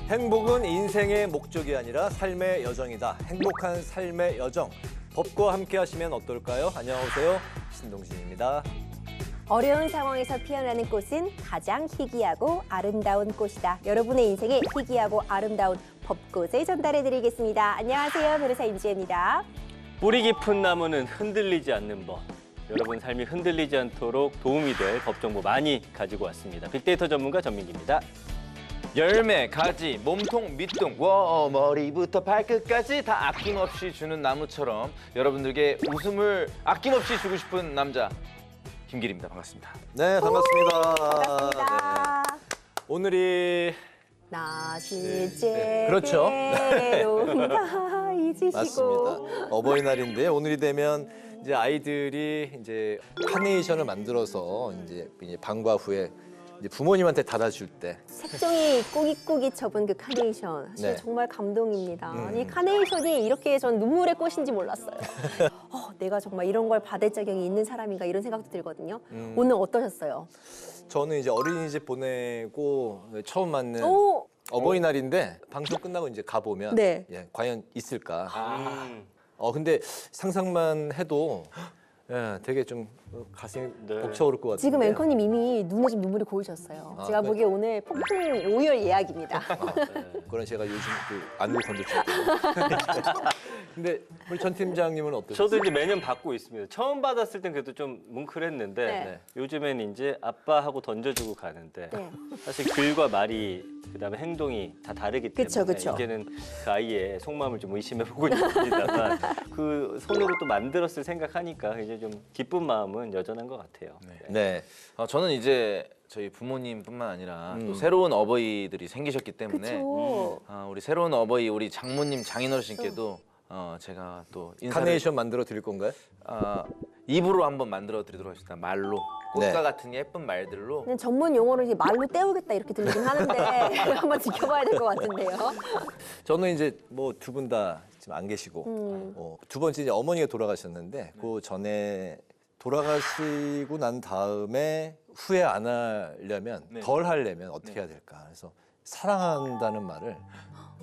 행복은 인생의 목적이 아니라 삶의 여정이다. 행복한 삶의 여정. 법과 함께 하시면 어떨까요? 안녕하세요. 신동진입니다. 어려운 상황에서 피어나는 꽃은 가장 희귀하고 아름다운 꽃이다. 여러분의 인생에 희귀하고 아름다운 법꽃을 전달해드리겠습니다. 안녕하세요. 변호사 임지혜입니다. 뿌리 깊은 나무는 흔들리지 않는 법. 여러분 삶이 흔들리지 않도록 도움이 될 법 정보 많이 가지고 왔습니다. 빅데이터 전문가 전민기입니다. 열매, 가지, 몸통, 밑둥, 머리부터 발끝까지 다 아낌없이 주는 나무처럼 여러분들께 웃음을 아낌없이 주고 싶은 남자 김길입니다. 반갑습니다. 네, 반갑습니다. 반갑습니다. 오늘이 나 실제 그렇죠. 괴로움 다 잊으시고. 맞습니다. 어버이날인데 오늘이 되면 이제 아이들이 이제 카네이션을 만들어서 이제 방과 후에 이제 부모님한테 받아줄 때 색종이 꾸깃꾸깃 접은 그 카네이션 사실 네. 정말 감동입니다. 아니 카네이션이 이렇게 전 눈물의 꽃인지 몰랐어요. 내가 정말 이런 걸 받을 자격이 있는 사람인가 이런 생각도 들거든요. 오늘 어떠셨어요? 저는 이제 어린이집 보내고 처음 맞는 오! 어버이날인데 방송 끝나고 이제 가보면 네. 과연 있을까. 근데 상상만 해도 되게 좀 가슴이 네. 벅차오를 것 같아요. 지금 앵커님 이미 눈에 지금 눈물이 고이셨어요. 제가 보기에 오늘 폭풍 오열 예약입니다. 그런 제가 요즘 그 안구 건조증. 근데 우리 전 팀장님은 어떠세요? 저도 이제 매년 받고 있습니다. 처음 받았을 땐 그래도 좀 뭉클했는데 네. 요즘엔 이제 아빠하고 던져주고 가는데 네. 사실 글과 말이 그다음에 행동이 다 다르기 때문에 그쵸, 그쵸. 이제는 그 아이의 속마음을 좀 의심해보고 있습니다만 그 손으로 또 만들었을 생각하니까 이제 좀 기쁜 마음은 여전한 것 같아요. 네. 저는 이제 저희 부모님뿐만 아니라 또 새로운 어버이들이 생기셨기 때문에 그렇죠. 우리 새로운 어버이 우리 장모님 장인어르신께도 제가 또 인사를 카네이션 만들어 드릴 건가요? 입으로 한번 만들어 드리도록 하겠습니다. 말로 꽃과 네. 같은 예쁜 말들로 그냥 전문 용어로 이제 말로 때우겠다 이렇게 들리긴 하는데 한번 지켜봐야 될 것 같은데요. 저는 이제 뭐 두 분 다 지금 안 계시고 두 번째 이제 어머니가 돌아가셨는데 그 전에 돌아가시고 난 다음에 후회 안 하려면 덜 하려면 어떻게 해야 될까? 그래서 사랑한다는 말을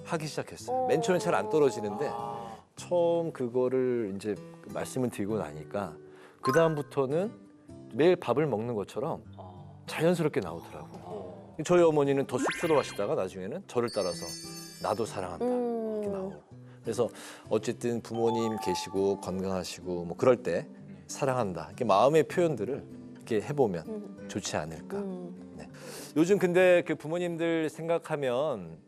하기 시작했어요. 맨 처음엔 잘 안 떨어지는데 처음 그거를 이제 말씀을 드리고 나니까 그 다음부터는 매일 밥을 먹는 것처럼 자연스럽게 나오더라고요. 저희 어머니는 더 쑥스러워하시다가 나중에는 저를 따라서 나도 사랑한다 이렇게 나오고. 그래서 어쨌든 부모님 계시고 건강하시고 뭐 그럴 때 사랑한다 이렇게 마음의 표현들을 이렇게 해보면 좋지 않을까. 네. 요즘 근데 그 부모님들 생각하면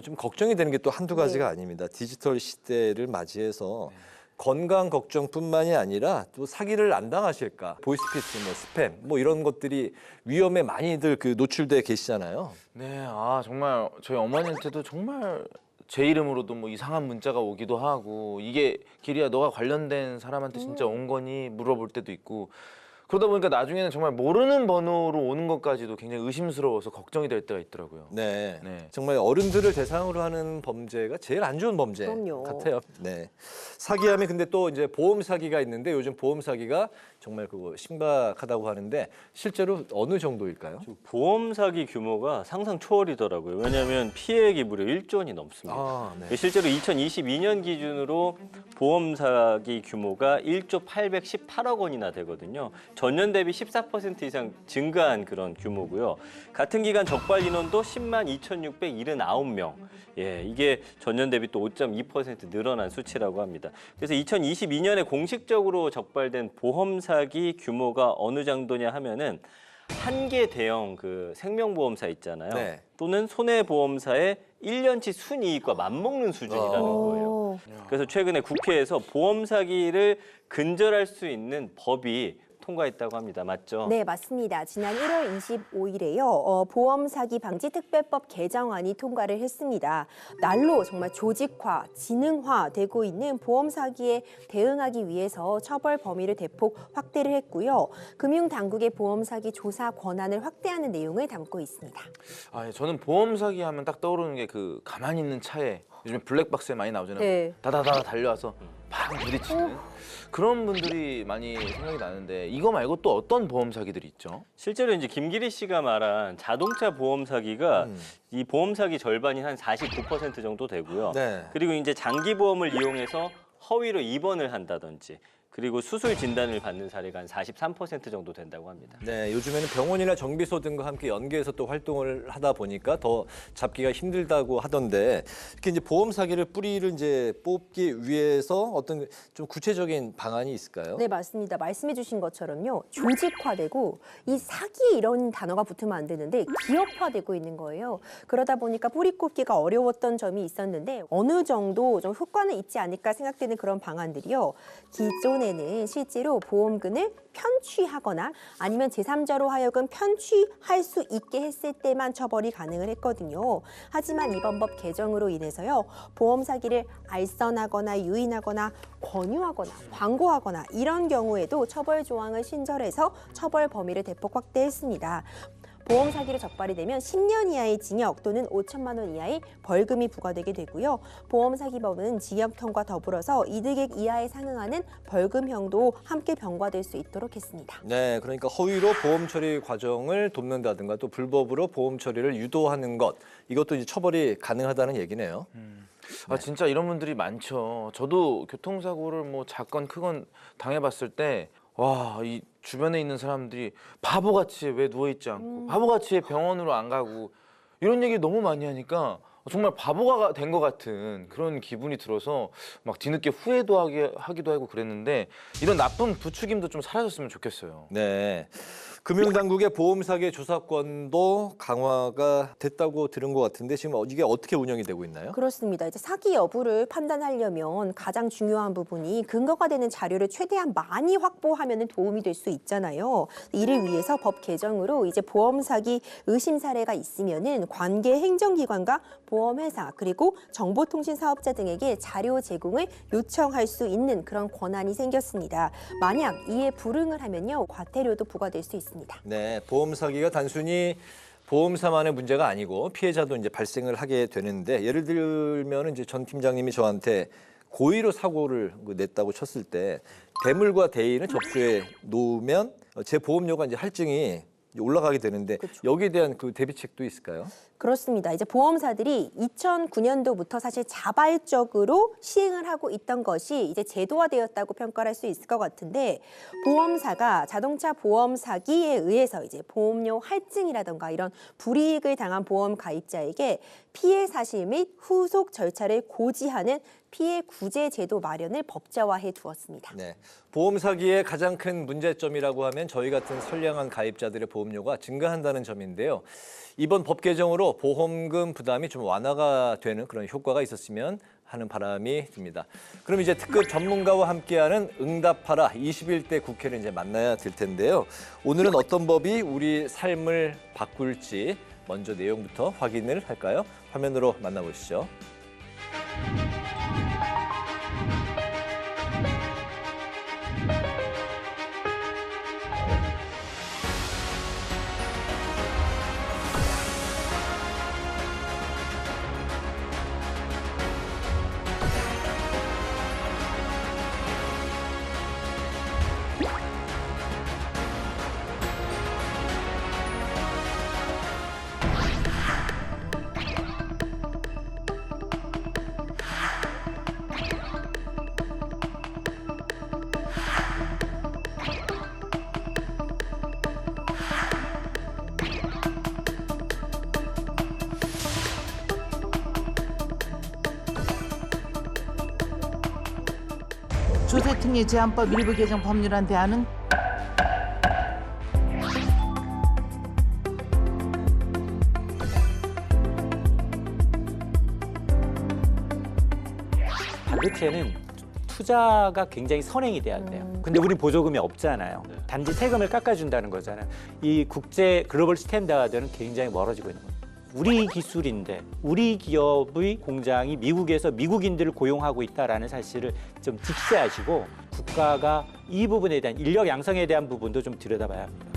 좀 걱정이 되는 게 또 한두 가지가 아닙니다. 디지털 시대를 맞이해서 건강 걱정뿐만이 아니라 또 사기를 안 당하실까. 보이스피싱, 뭐 스팸, 뭐 이런 것들이 위험에 많이들 그 노출돼 계시잖아요. 네, 정말 저희 어머니한테도 정말 제 이름으로도 뭐 이상한 문자가 오기도 하고 이게 길이야 너가 관련된 사람한테 진짜 온 거니 물어볼 때도 있고 그러다 보니까 나중에는 정말 모르는 번호로 오는 것까지도 굉장히 의심스러워서 걱정이 될 때가 있더라고요. 네. 네. 정말 어른들을 대상으로 하는 범죄가 제일 안 좋은 범죄 그럼요. 같아요. 네. 사기하면 근데 또 이제 보험 사기가 있는데 요즘 보험 사기가 정말 그거 심각하다고 하는데 실제로 어느 정도일까요? 보험 사기 규모가 상상 초월이더라고요. 왜냐하면 피해액이 무려 1조 원이 넘습니다. 네. 실제로 2022년 기준으로 보험 사기 규모가 1조 818억 원이나 되거든요. 전년 대비 14% 이상 증가한 그런 규모고요. 같은 기간 적발 인원도 10만 2,679명. 이게 전년 대비 또 5.2% 늘어난 수치라고 합니다. 그래서 2022년에 공식적으로 적발된 보험 사기 규모가 어느 정도냐 하면은 한 개 대형 그 생명보험사 있잖아요. 네. 또는 손해보험사의 1년치 순이익과 맞먹는 수준이라는 거예요. 그래서 최근에 국회에서 보험 사기를 근절할 수 있는 법이 통과했다고 합니다. 맞죠? 네, 맞습니다. 지난 1월 25일에요. 보험 사기 방지 특별법 개정안이 통과를 했습니다. 날로 정말 조직화, 지능화되고 있는 보험 사기에 대응하기 위해서 처벌 범위를 대폭 확대를 했고요. 금융 당국의 보험 사기 조사 권한을 확대하는 내용을 담고 있습니다. 저는 보험 사기 하면 딱 떠오르는 게 그 가만히 있는 차에 요즘 블랙박스에 많이 나오잖아요. 네. 다다다 달려와서 막 부딪히는 그런 분들이 많이 생각이 나는데 이거 말고 또 어떤 보험 사기들이 있죠? 실제로 이제 김기리 씨가 말한 자동차 보험 사기가 이 보험 사기 절반인 한 49% 정도 되고요. 네. 그리고 이제 장기 보험을 이용해서 허위로 입원을 한다든지 그리고 수술 진단을 받는 사례가 한 43% 정도 된다고 합니다. 네, 요즘에는 병원이나 정비소 등과 함께 연계해서 또 활동을 하다 보니까 더 잡기가 힘들다고 하던데 이렇게 이제 보험 사기를 뿌리를 이제 뽑기 위해서 어떤 좀 구체적인 방안이 있을까요? 네, 맞습니다. 말씀해 주신 것처럼요. 조직화되고 이 사기 이런 단어가 붙으면 안 되는데 기업화되고 있는 거예요. 그러다 보니까 뿌리 꼽기가 어려웠던 점이 있었는데 어느 정도 좀 효과는 있지 않을까 생각되는 그런 방안들이요. 기존에는 실제로 보험금을 편취하거나 아니면 제3자로 하여금 편취할 수 있게 했을 때만 처벌이 가능을 했거든요. 하지만 이번 법 개정으로 인해서요. 보험 사기를 알선하거나 유인하거나 권유하거나 광고하거나 이런 경우에도 처벌 조항을 신설해서 처벌 범위를 대폭 확대했습니다. 보험 사기로 적발이 되면 10년 이하의 징역 또는 5천만 원 이하의 벌금이 부과되게 되고요. 보험 사기법은 징역형과 더불어서 이득액 이하에 상응하는 벌금형도 함께 병과될 수 있도록 했습니다. 네, 그러니까 허위로 보험 처리 과정을 돕는다든가 또 불법으로 보험 처리를 유도하는 것 이것도 이제 처벌이 가능하다는 얘기네요. 아 진짜 이런 분들이 많죠. 저도 교통사고를 뭐 작건 크건 당해봤을 때 와, 이 주변에 있는 사람들이 바보같이 왜 누워있지 않고 바보같이 왜 병원으로 안 가고 이런 얘기 너무 많이 하니까 정말 바보가 된 것 같은 그런 기분이 들어서 막 뒤늦게 후회도 하기도 하고 그랬는데 이런 나쁜 부추김도 좀 사라졌으면 좋겠어요. 네. 금융당국의 보험 사기 조사권도 강화가 됐다고 들은 것 같은데 지금 이게 어떻게 운영이 되고 있나요? 그렇습니다. 이제 사기 여부를 판단하려면 가장 중요한 부분이 근거가 되는 자료를 최대한 많이 확보하면 도움이 될 수 있잖아요. 이를 위해서 법 개정으로 이제 보험 사기 의심 사례가 있으면은 관계 행정기관과 보험회사 그리고 정보통신 사업자 등에게 자료 제공을 요청할 수 있는 그런 권한이 생겼습니다. 만약 이에 불응을 하면요 과태료도 부과될 수 있습니다. 네, 보험 사기가 단순히 보험사만의 문제가 아니고 피해자도 이제 발생을 하게 되는데 예를 들면 이제 전 팀장님이 저한테 고의로 사고를 냈다고 쳤을 때 대물과 대인을 접수해 놓으면 제 보험료가 이제 할증이 올라가게 되는데 여기에 대한 그 대비책도 있을까요? 그렇습니다. 이제 보험사들이 2009년도부터 사실 자발적으로 시행을 하고 있던 것이 이제 제도화되었다고 평가를 할 수 있을 것 같은데 보험사가 자동차 보험 사기에 의해서 이제 보험료 할증이라던가 이런 불이익을 당한 보험 가입자에게 피해 사실 및 후속 절차를 고지하는 피해 구제 제도 마련을 법제화해 두었습니다. 네, 보험 사기의 가장 큰 문제점이라고 하면 저희 같은 선량한 가입자들의 보험료가 증가한다는 점인데요. 이번 법 개정으로 보험금 부담이 좀 완화가 되는 그런 효과가 있었으면 하는 바람이 듭니다. 그럼 이제 특급 전문가와 함께하는 응답하라 21대 국회를 이제 만나야 될 텐데요. 오늘은 어떤 법이 우리 삶을 바꿀지 먼저 내용부터 확인을 할까요? 화면으로 만나보시죠. 조세특례 제한법 일부 개정 법률안 대안은 다그체는 투자가 굉장히 선행이 돼야 돼요. 근데 우린 보조금이 없잖아요. 단지 세금을 깎아준다는 거잖아요. 이 국제 글로벌 스탠다드는 굉장히 멀어지고 있는 거예요. 우리 기술인데 우리 기업의 공장이 미국에서 미국인들을 고용하고 있다는 사실을 좀 직시하시고 국가가 이 부분에 대한 인력 양성에 대한 부분도 좀 들여다봐야 합니다.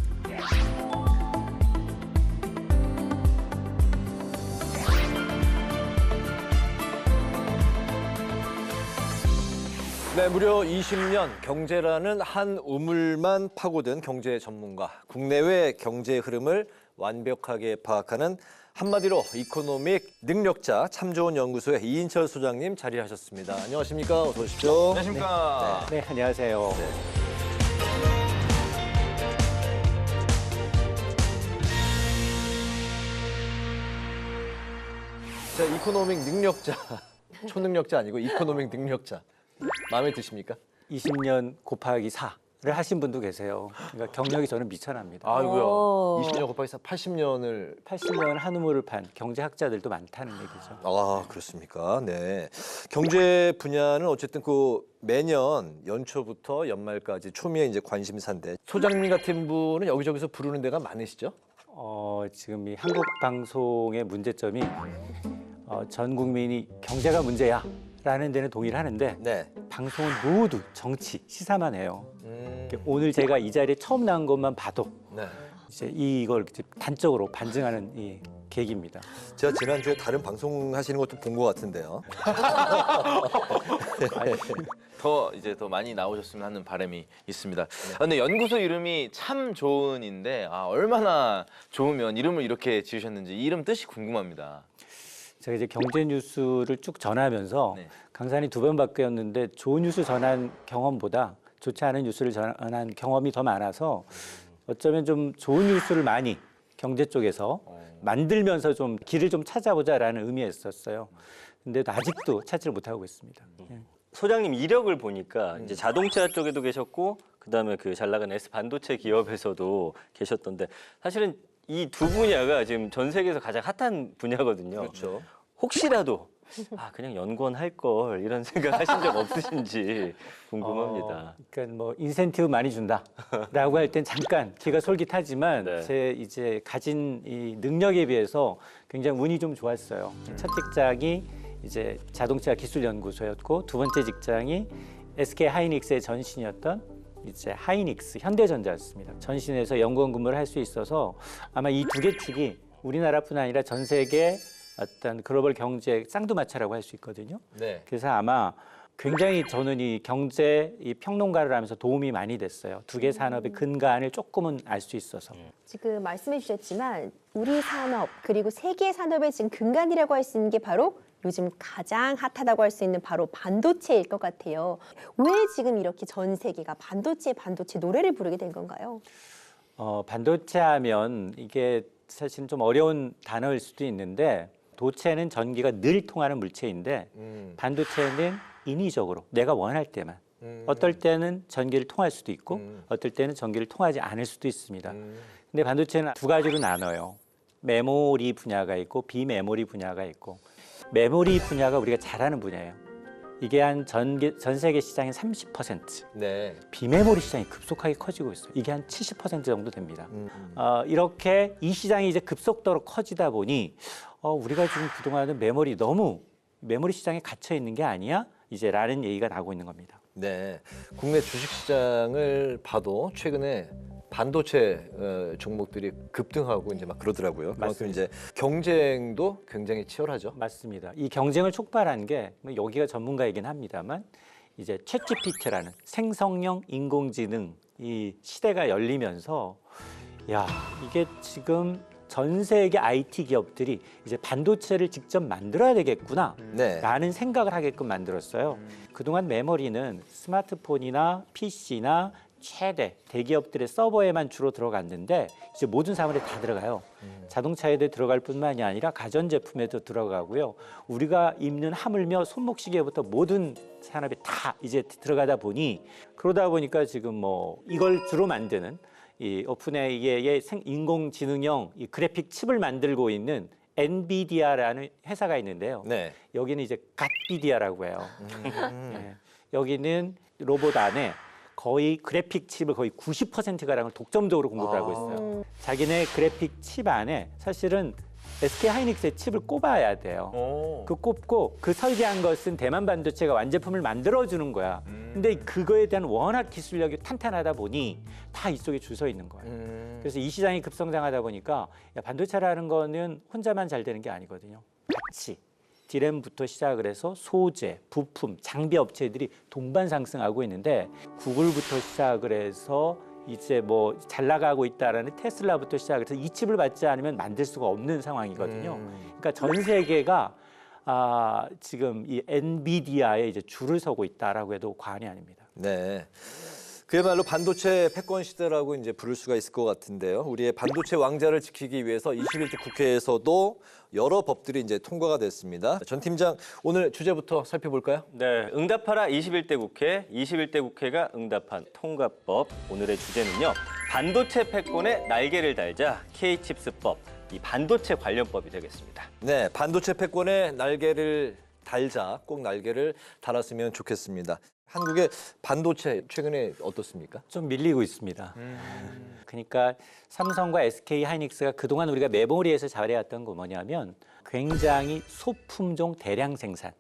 네, 무려 20년 경제라는 한 우물만 파고든 경제 전문가, 국내외 경제 흐름을 완벽하게 파악하는 한마디로 이코노믹 능력자 참 좋은 연구소의 이인철 소장님 자리하셨습니다. 안녕하십니까? 어서 오십시오. 안녕하십니까. 네, 안녕하세요. 자, 이코노믹 능력자, 초능력자 아니고 이코노믹 능력자. 마음에 드십니까? 20년 곱하기 4를 하신 분도 계세요. 그러니까 경력이 저는 미천합니다. 아이고요. 20년 곱하기 4, 80년을 80년 한 우물을 판 경제학자들도 많다는 얘기죠. 아, 그렇습니까? 네. 경제 분야는 어쨌든 그 매년 연초부터 연말까지 초미의 이제 관심사인데 소장님 같은 분은 여기저기서 부르는 데가 많으시죠? 지금 이 한국 방송의 문제점이 전 국민이 경제가 문제야 라는 데는 동의를 하는데 네. 방송은 모두 정치, 시사만 해요. 오늘 제가 이 자리에 처음 나온 것만 봐도 네. 이제 이걸 이제 단적으로 반증하는 이 계기입니다. 제가 지난주에 다른 방송 하시는 것도 본 것 같은데요. 더 많이 나오셨으면 하는 바람이 있습니다. 근데 연구소 이름이 참 좋은인데 얼마나 좋으면 이름을 이렇게 지으셨는지 이 이름 뜻이 궁금합니다. 제가 이제 경제 뉴스를 쭉 전하면서 네. 강산이 2번 바뀌었는데 좋은 뉴스 전한 경험보다 좋지 않은 뉴스를 전한 경험이 더 많아서 어쩌면 좀 좋은 뉴스를 많이 경제 쪽에서 만들면서 좀 길을 좀 찾아보자라는 의미였었어요. 근데 아직도 찾지를 못하고 있습니다. 소장님 이력을 보니까 이제 자동차 쪽에도 계셨고 그다음에 그 잘 나가는 S 반도체 기업에서도 계셨던데 사실은 이 두 분야가 지금 전 세계에서 가장 핫한 분야거든요. 그렇죠. 혹시라도 그냥 연구원 할 걸 이런 생각 하신 적 없으신지 궁금합니다. 그러니까 뭐 인센티브 많이 준다라고 할 땐 잠깐 기가 솔깃하지만 네. 제 이제 가진 이 능력에 비해서 굉장히 운이 좀 좋았어요. 첫 직장이 이제 자동차 기술 연구소였고 두 번째 직장이 SK 하이닉스의 전신이었던 이제 하이닉스 현대전자였습니다. 전신에서 연구원 근무를 할 수 있어서 아마 이 두 개 축이 우리나라뿐 아니라 전 세계 어떤 글로벌 경제 쌍두마차라고 할 수 있거든요. 네. 그래서 아마 굉장히 저는 이 경제 이 평론가를 하면서 도움이 많이 됐어요. 두 개 산업의 근간을 조금은 알 수 있어서. 지금 말씀해 주셨지만 우리 산업 그리고 세계 산업의 지금 근간이라고 할 수 있는 게 바로 요즘 가장 핫하다고 할 수 있는 바로 반도체일 것 같아요. 왜 지금 이렇게 전 세계가 반도체 노래를 부르게 된 건가요? 반도체 하면 이게 사실 좀 어려운 단어일 수도 있는데 도체는 전기가 늘 통하는 물체인데 반도체는 인위적으로 내가 원할 때만 어떨 때는 전기를 통할 수도 있고 어떨 때는 전기를 통하지 않을 수도 있습니다. 근데 반도체는 두 가지로 나눠요. 메모리 분야가 있고 비메모리 분야가 있고 메모리 분야가 우리가 잘하는 분야예요. 이게 한 전 세계 시장의 30%. 네. 비메모리 시장이 급속하게 커지고 있어요. 이게 한 70% 정도 됩니다. 이렇게 이 시장이 이제 급속도로 커지다 보니 우리가 지금 그동안은 메모리 시장에 갇혀 있는 게 아니야? 이제라는 얘기가 나오고 있는 겁니다. 네. 국내 주식시장을 봐도 최근에 반도체 종목들이 급등하고 이제 막 그러더라고요. 그만큼 이제 경쟁도 굉장히 치열하죠. 맞습니다. 이 경쟁을 촉발한 게 여기가 전문가이긴 합니다만 이제 챗GPT라는 생성형 인공지능 이 시대가 열리면서 야 이게 지금 전 세계 IT 기업들이 이제 반도체를 직접 만들어야 되겠구나 네. 라는 생각을 하게끔 만들었어요. 그동안 메모리는 스마트폰이나 PC나 최대 대기업들의 서버에만 주로 들어갔는데 이제 모든 사물에 다 들어가요. 자동차에도 들어갈 뿐만이 아니라 가전제품에도 들어가고요. 우리가 입는 하물며 손목시계부터 모든 산업에 다 이제 들어가다 보니 그러다 보니까 지금 뭐 이걸 주로 만드는 이 오픈AI의 인공지능형 이 그래픽 칩을 만들고 있는 엔비디아라는 회사가 있는데요. 네. 여기는 이제 갓비디아라고 해요. 네. 여기는 로봇 안에 거의 그래픽 칩을 거의 90%가량을 독점적으로 공급을 하고 있어요. 자기네 그래픽 칩 안에 사실은 SK 하이닉스의 칩을 꼽아야 돼요. 그 꼽고 그 설계한 것은 대만 반도체가 완제품을 만들어주는 거야. 근데 그거에 대한 워낙 기술력이 탄탄하다 보니 다 이쪽에 줄 서 있는 거예요. 그래서 이 시장이 급성장하다 보니까 반도체라는 거는 혼자만 잘 되는 게 아니거든요. 같이 디램부터 시작을 해서 소재, 부품, 장비 업체들이 동반 상승하고 있는데 구글부터 시작을 해서 이제 뭐 잘 나가고 있다라는 테슬라부터 시작해서 이 칩을 받지 않으면 만들 수가 없는 상황이거든요. 그러니까 전 세계가 지금 이 엔비디아에 이제 줄을 서고 있다라고 해도 과언이 아닙니다. 네. 그야말로 반도체 패권 시대라고 이제 부를 수가 있을 것 같은데요. 우리의 반도체 왕자를 지키기 위해서 21대 국회에서도 여러 법들이 이제 통과가 됐습니다. 전 팀장, 오늘 주제부터 살펴볼까요? 네, 응답하라 21대 국회, 21대 국회가 응답한 통과법. 오늘의 주제는요. 반도체 패권에 날개를 달자 K칩스법, 이 반도체 관련법이 되겠습니다. 네, 반도체 패권에 날개를 달자, 꼭 날개를 달았으면 좋겠습니다. 한국의 반도체 최근에 어떻습니까? 좀 밀리고 있습니다. 그러니까 삼성과 SK 하이닉스가 그동안 우리가 메모리에서 잘해왔던 거 뭐냐면 굉장히 소품종 대량 생산.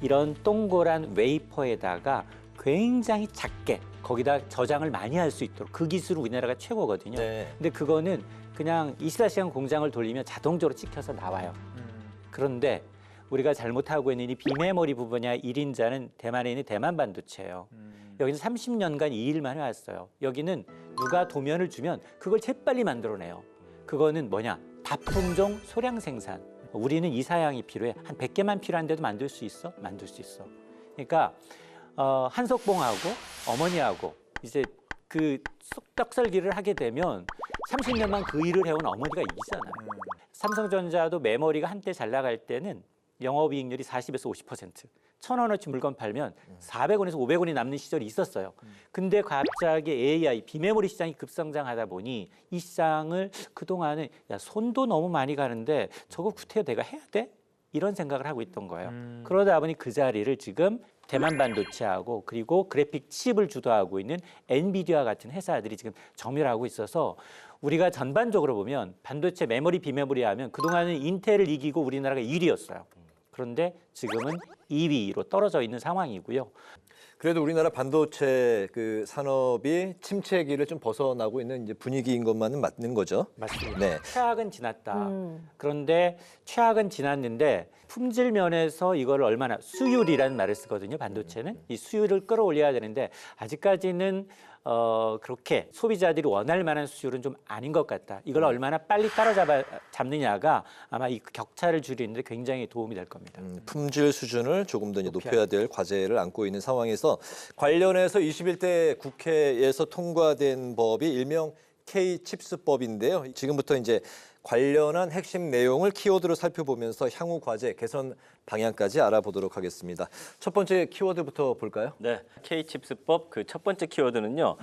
이런 동그란 웨이퍼에다가 굉장히 작게 거기다 저장을 많이 할 수 있도록 그 기술은 우리나라가 최고거든요. 네. 근데 그거는 그냥 24시간 공장을 돌리면 자동적으로 찍혀서 나와요. 그런데 우리가 잘못하고 있는 이 비메모리 부분이야 1인자는 대만에 있는 대만 반도체예요. 여기는 30년간 이 일만 해왔어요. 여기는 누가 도면을 주면 그걸 재빨리 만들어내요. 그거는 뭐냐? 다품종 소량 생산. 우리는 이 사양이 필요해. 한 100개만 필요한데도 만들 수 있어? 만들 수 있어. 그러니까 한석봉하고 어머니하고 이제 그 떡설기를 하게 되면 30년만 그 일을 해온 어머니가 이기잖아요. 삼성전자도 메모리가 한때 잘 나갈 때는 영업이익률이 40에서 50%. 1,000원어치 물건 팔면 400원에서 500원이 남는 시절이 있었어요. 근데 갑자기 AI, 비메모리 시장이 급성장하다 보니 이 시장을 그동안은 야, 손도 너무 많이 가는데 저거 구태여 내가 해야 돼? 이런 생각을 하고 있던 거예요. 그러다 보니 그 자리를 지금 대만 반도체하고 그리고 그래픽 칩을 주도하고 있는 엔비디아 같은 회사들이 지금 점유하고 있어서 우리가 전반적으로 보면 반도체 메모리, 비메모리 하면 그동안은 인텔을 이기고 우리나라가 1위였어요. 그런데 지금은 2위로 떨어져 있는 상황이고요. 그래도 우리나라 반도체 그 산업이 침체기를 좀 벗어나고 있는 이제 분위기인 것만은 맞는 거죠. 맞습니다. 네. 최악은 지났다. 그런데 최악은 지났는데 품질 면에서 이걸 얼마나 수율이라는 말을 쓰거든요. 반도체는 이 수율을 끌어올려야 되는데 아직까지는 그렇게 소비자들이 원할 만한 수율은 좀 아닌 것 같다. 이걸 얼마나 빨리 따라잡느냐가 아마 이 격차를 줄이는 데 굉장히 도움이 될 겁니다. 품질 수준을 조금 더 이제 높여야 될 과제를 안고 있는 상황에서 관련해서 21대 국회에서 통과된 법이 일명 K칩스법인데요. 지금부터 이제 관련한 핵심 내용을 키워드로 살펴보면서 향후 과제 개선 방향까지 알아보도록 하겠습니다. 첫 번째 키워드부터 볼까요? 네, K칩스법 그 첫 번째 키워드는요.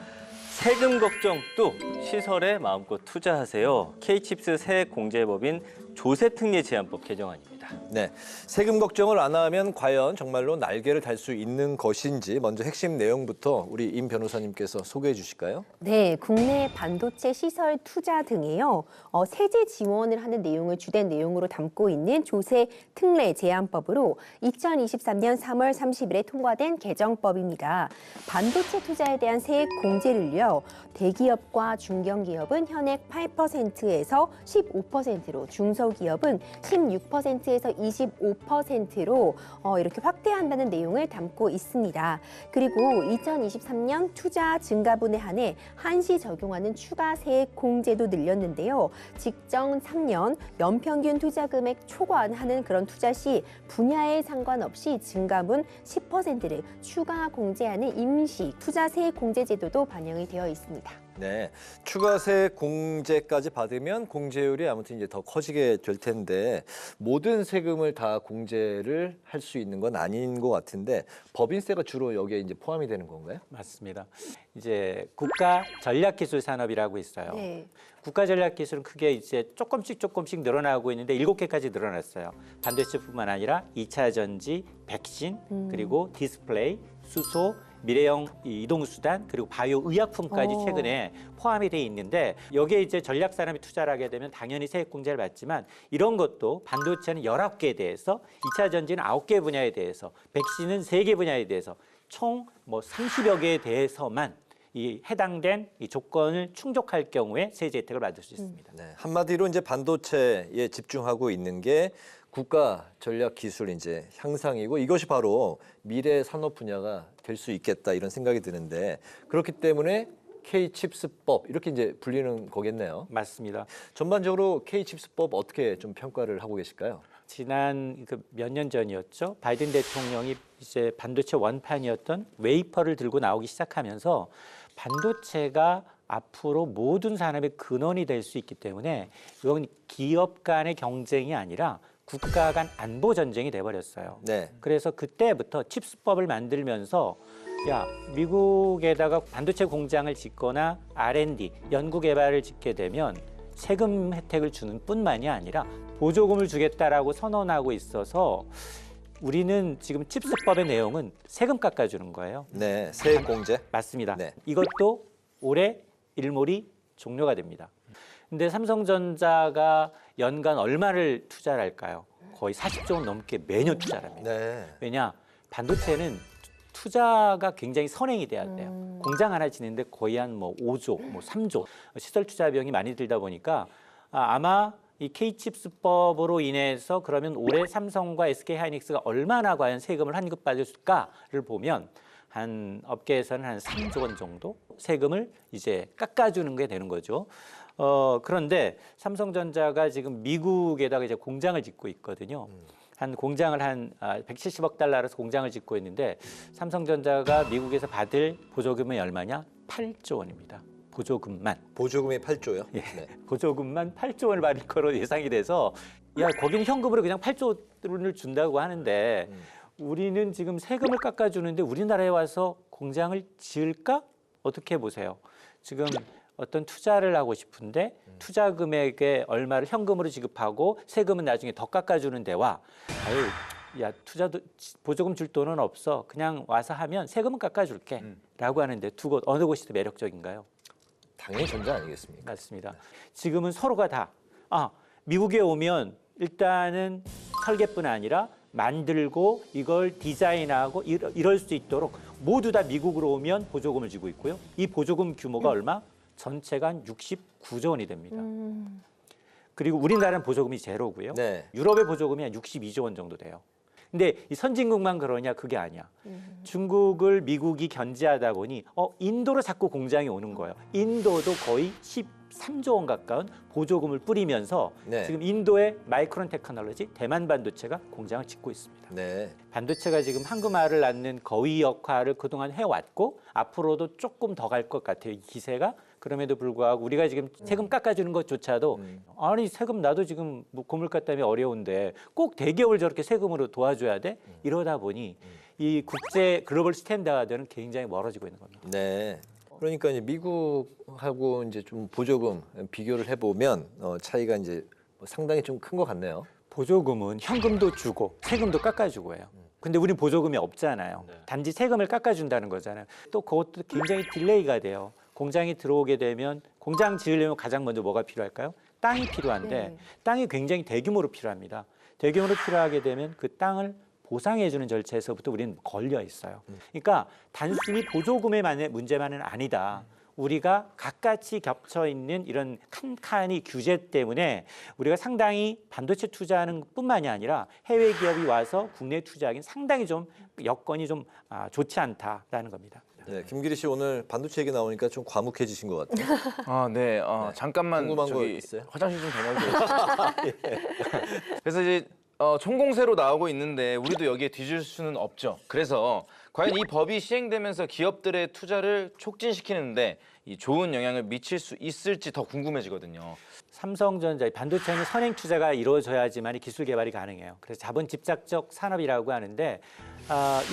세금 걱정 뚝 시설에 마음껏 투자하세요. K칩스 새 공제법인 조세특례 제한법 개정안입니다. 네, 세금 걱정을 안 하면 과연 정말로 날개를 달 수 있는 것인지 먼저 핵심 내용부터 우리 임 변호사님께서 소개해 주실까요? 네, 국내 반도체 시설 투자 등에요. 세제 지원을 하는 내용을 주된 내용으로 담고 있는 조세 특례 제한법으로 2023년 3월 30일에 통과된 개정법입니다. 반도체 투자에 대한 세액 공제를요. 대기업과 중견기업은 현액 8%에서 15%로, 중소기업은 16%에서 25%로 이렇게 확대한다는 내용을 담고 있습니다. 그리고 2023년 투자 증가분에 한해 한시 적용하는 추가 세액 공제도 늘렸는데요. 직정 3년 연평균 투자 금액 초과하는 그런 투자 시 분야에 상관없이 증가분 10%를 추가 공제하는 임시 투자 세액 공제 제도도 반영이 되어 있습니다. 네, 추가세 공제까지 받으면 공제율이 아무튼 이제 더 커지게 될 텐데 모든 세금을 다 공제를 할 수 있는 건 아닌 것 같은데 법인세가 주로 여기에 이제 포함이 되는 건가요? 맞습니다. 이제 국가 전략기술 산업이라고 있어요. 네. 국가 전략기술은 크게 이제 조금씩 늘어나고 있는데 7개까지 늘어났어요. 반도체뿐만 아니라 2차 전지, 백신, 그리고 디스플레이, 수소, 미래형 이동수단, 그리고 바이오 의약품까지 최근에 포함이 돼 있는데 여기에 이제 전략 산업이 투자를 하게 되면 당연히 세액 공제를 받지만 이런 것도 반도체는 19개에 대해서, 2차 전지는 9개 분야에 대해서, 백신은 3개 분야에 대해서 총 뭐 30여 개에 대해서만 이 해당된 이 조건을 충족할 경우에 세제 혜택을 받을 수 있습니다. 네, 한마디로 이제 반도체에 집중하고 있는 게 국가 전략 기술 이제 향상이고 이것이 바로 미래 산업 분야가 될 수 있겠다 이런 생각이 드는데 그렇기 때문에 K-칩스법 이렇게 이제 불리는 거겠네요. 맞습니다. 전반적으로 K-칩스법 어떻게 좀 평가를 하고 계실까요? 지난 몇 년 전이었죠. 바이든 대통령이 이제 반도체 원판이었던 웨이퍼를 들고 나오기 시작하면서 반도체가 앞으로 모든 산업의 근원이 될 수 있기 때문에 이건 기업 간의 경쟁이 아니라 국가 간 안보 전쟁이 돼버렸어요. 네. 그래서 그때부터 칩스법을 만들면서 야, 미국에다가 반도체 공장을 짓거나 R&D, 연구 개발을 짓게 되면 세금 혜택을 주는 뿐만이 아니라 보조금을 주겠다라고 선언하고 있어서 우리는 지금 칩스법의 내용은 세금 깎아주는 거예요. 네, 세액 공제. 맞습니다. 네. 이것도 올해 일몰이 종료가 됩니다. 근데 삼성전자가 연간 얼마를 투자를 할까요? 거의 40조 원 넘게 매년 투자를 합니다. 네. 왜냐? 반도체는 투자가 굉장히 선행이 돼야 돼요. 공장 하나 짓는데 거의 한 뭐 5조, 뭐 3조 시설 투자 비용이 많이 들다 보니까 아마 이 K-칩스법으로 인해서 그러면 올해 삼성과 SK하이닉스가 얼마나 과연 세금을 환급받을까를 보면 한 업계에서는 한 3조 원 정도 세금을 이제 깎아주는 게 되는 거죠. 그런데 삼성전자가 지금 미국에다가 이제 공장을 짓고 있거든요. 한 공장을 한 170억 달러라서 공장을 짓고 있는데 삼성전자가 미국에서 받을 보조금이 얼마냐? 8조 원입니다. 보조금만. 보조금이 8조요? 예. 네. 보조금만 8조 원을 받을 거로 예상이 돼서 야, 거기는 현금으로 그냥 8조 원을 준다고 하는데 우리는 지금 세금을 깎아주는데 우리나라에 와서 공장을 지을까? 어떻게 보세요? 지금 어떤 투자를 하고 싶은데 투자 금액에 얼마를 현금으로 지급하고 세금은 나중에 더 깎아주는 데와 아유, 야, 투자도 보조금 줄 돈은 없어. 그냥 와서 하면 세금은 깎아줄게. 라고 하는데 두 곳 어느 곳이 더 매력적인가요? 당연히 전자 아니겠습니까? 맞습니다. 지금은 서로가 다 미국에 오면 일단은 설계뿐 아니라 만들고 이걸 디자인하고 이럴 수 있도록 모두 다 미국으로 오면 보조금을 주고 있고요. 이 보조금 규모가 얼마? 전체가 한 69조 원이 됩니다. 그리고 우리나라는 보조금이 제로고요. 네. 유럽의 보조금이 한 62조 원 정도 돼요. 근데 이 선진국만 그러냐? 그게 아니야. 중국을 미국이 견제하다 보니 인도로 자꾸 공장이 오는 거예요. 인도도 거의 13조 원 가까운 보조금을 뿌리면서 네. 지금 인도의 마이크론 테크놀로지 대만 반도체가 공장을 짓고 있습니다. 네. 반도체가 지금 한금알을 낳는 거위 역할을 그동안 해왔고 앞으로도 조금 더 갈 것 같아요. 이 기세가. 그럼에도 불구하고 우리가 지금 세금 깎아주는 것조차도 아니 세금 나도 지금 뭐 고물가 때문에 어려운데 꼭 대기업을 저렇게 세금으로 도와줘야 돼? 이러다 보니 이 국제 글로벌 스탠다드는 굉장히 멀어지고 있는 겁니다. 네. 그러니까 이제 미국하고 이제 좀 보조금 비교를 해보면 차이가 이제 상당히 좀 큰 것 같네요. 보조금은 현금도 주고 세금도 깎아주고 해요. 근데 우린 보조금이 없잖아요. 단지 세금을 깎아준다는 거잖아요. 또 그것도 굉장히 딜레이가 돼요. 공장이 들어오게 되면 공장 지으려면 가장 먼저 뭐가 필요할까요? 땅이 필요한데 네. 땅이 굉장히 대규모로 필요합니다. 대규모로 필요하게 되면 그 땅을 보상해주는 절차에서부터 우리는 걸려 있어요. 그러니까 단순히 보조금의 문제만은 아니다. 우리가 각같이 겹쳐 있는 이런 칸칸이 규제 때문에 우리가 상당히 반도체 투자하는 뿐만이 아니라 해외 기업이 와서 국내 투자하기는 상당히 좀 여건이 좀 좋지 않다라는 겁니다. 네, 김기리 씨 오늘 반도체 얘기 나오니까 좀 과묵해지신 것 같아요. 네. 잠깐만 궁금한 거 저기 있어요? 화장실 좀 다녀올게요. 그래서 이제 총공세로 나오고 있는데 우리도 여기에 뒤질 수는 없죠. 그래서 과연 이 법이 시행되면서 기업들의 투자를 촉진시키는데 이 좋은 영향을 미칠 수 있을지 더 궁금해지거든요. 삼성전자 반도체는 선행 투자가 이루어져야지만 기술 개발이 가능해요. 그래서 자본 집착적 산업이라고 하는데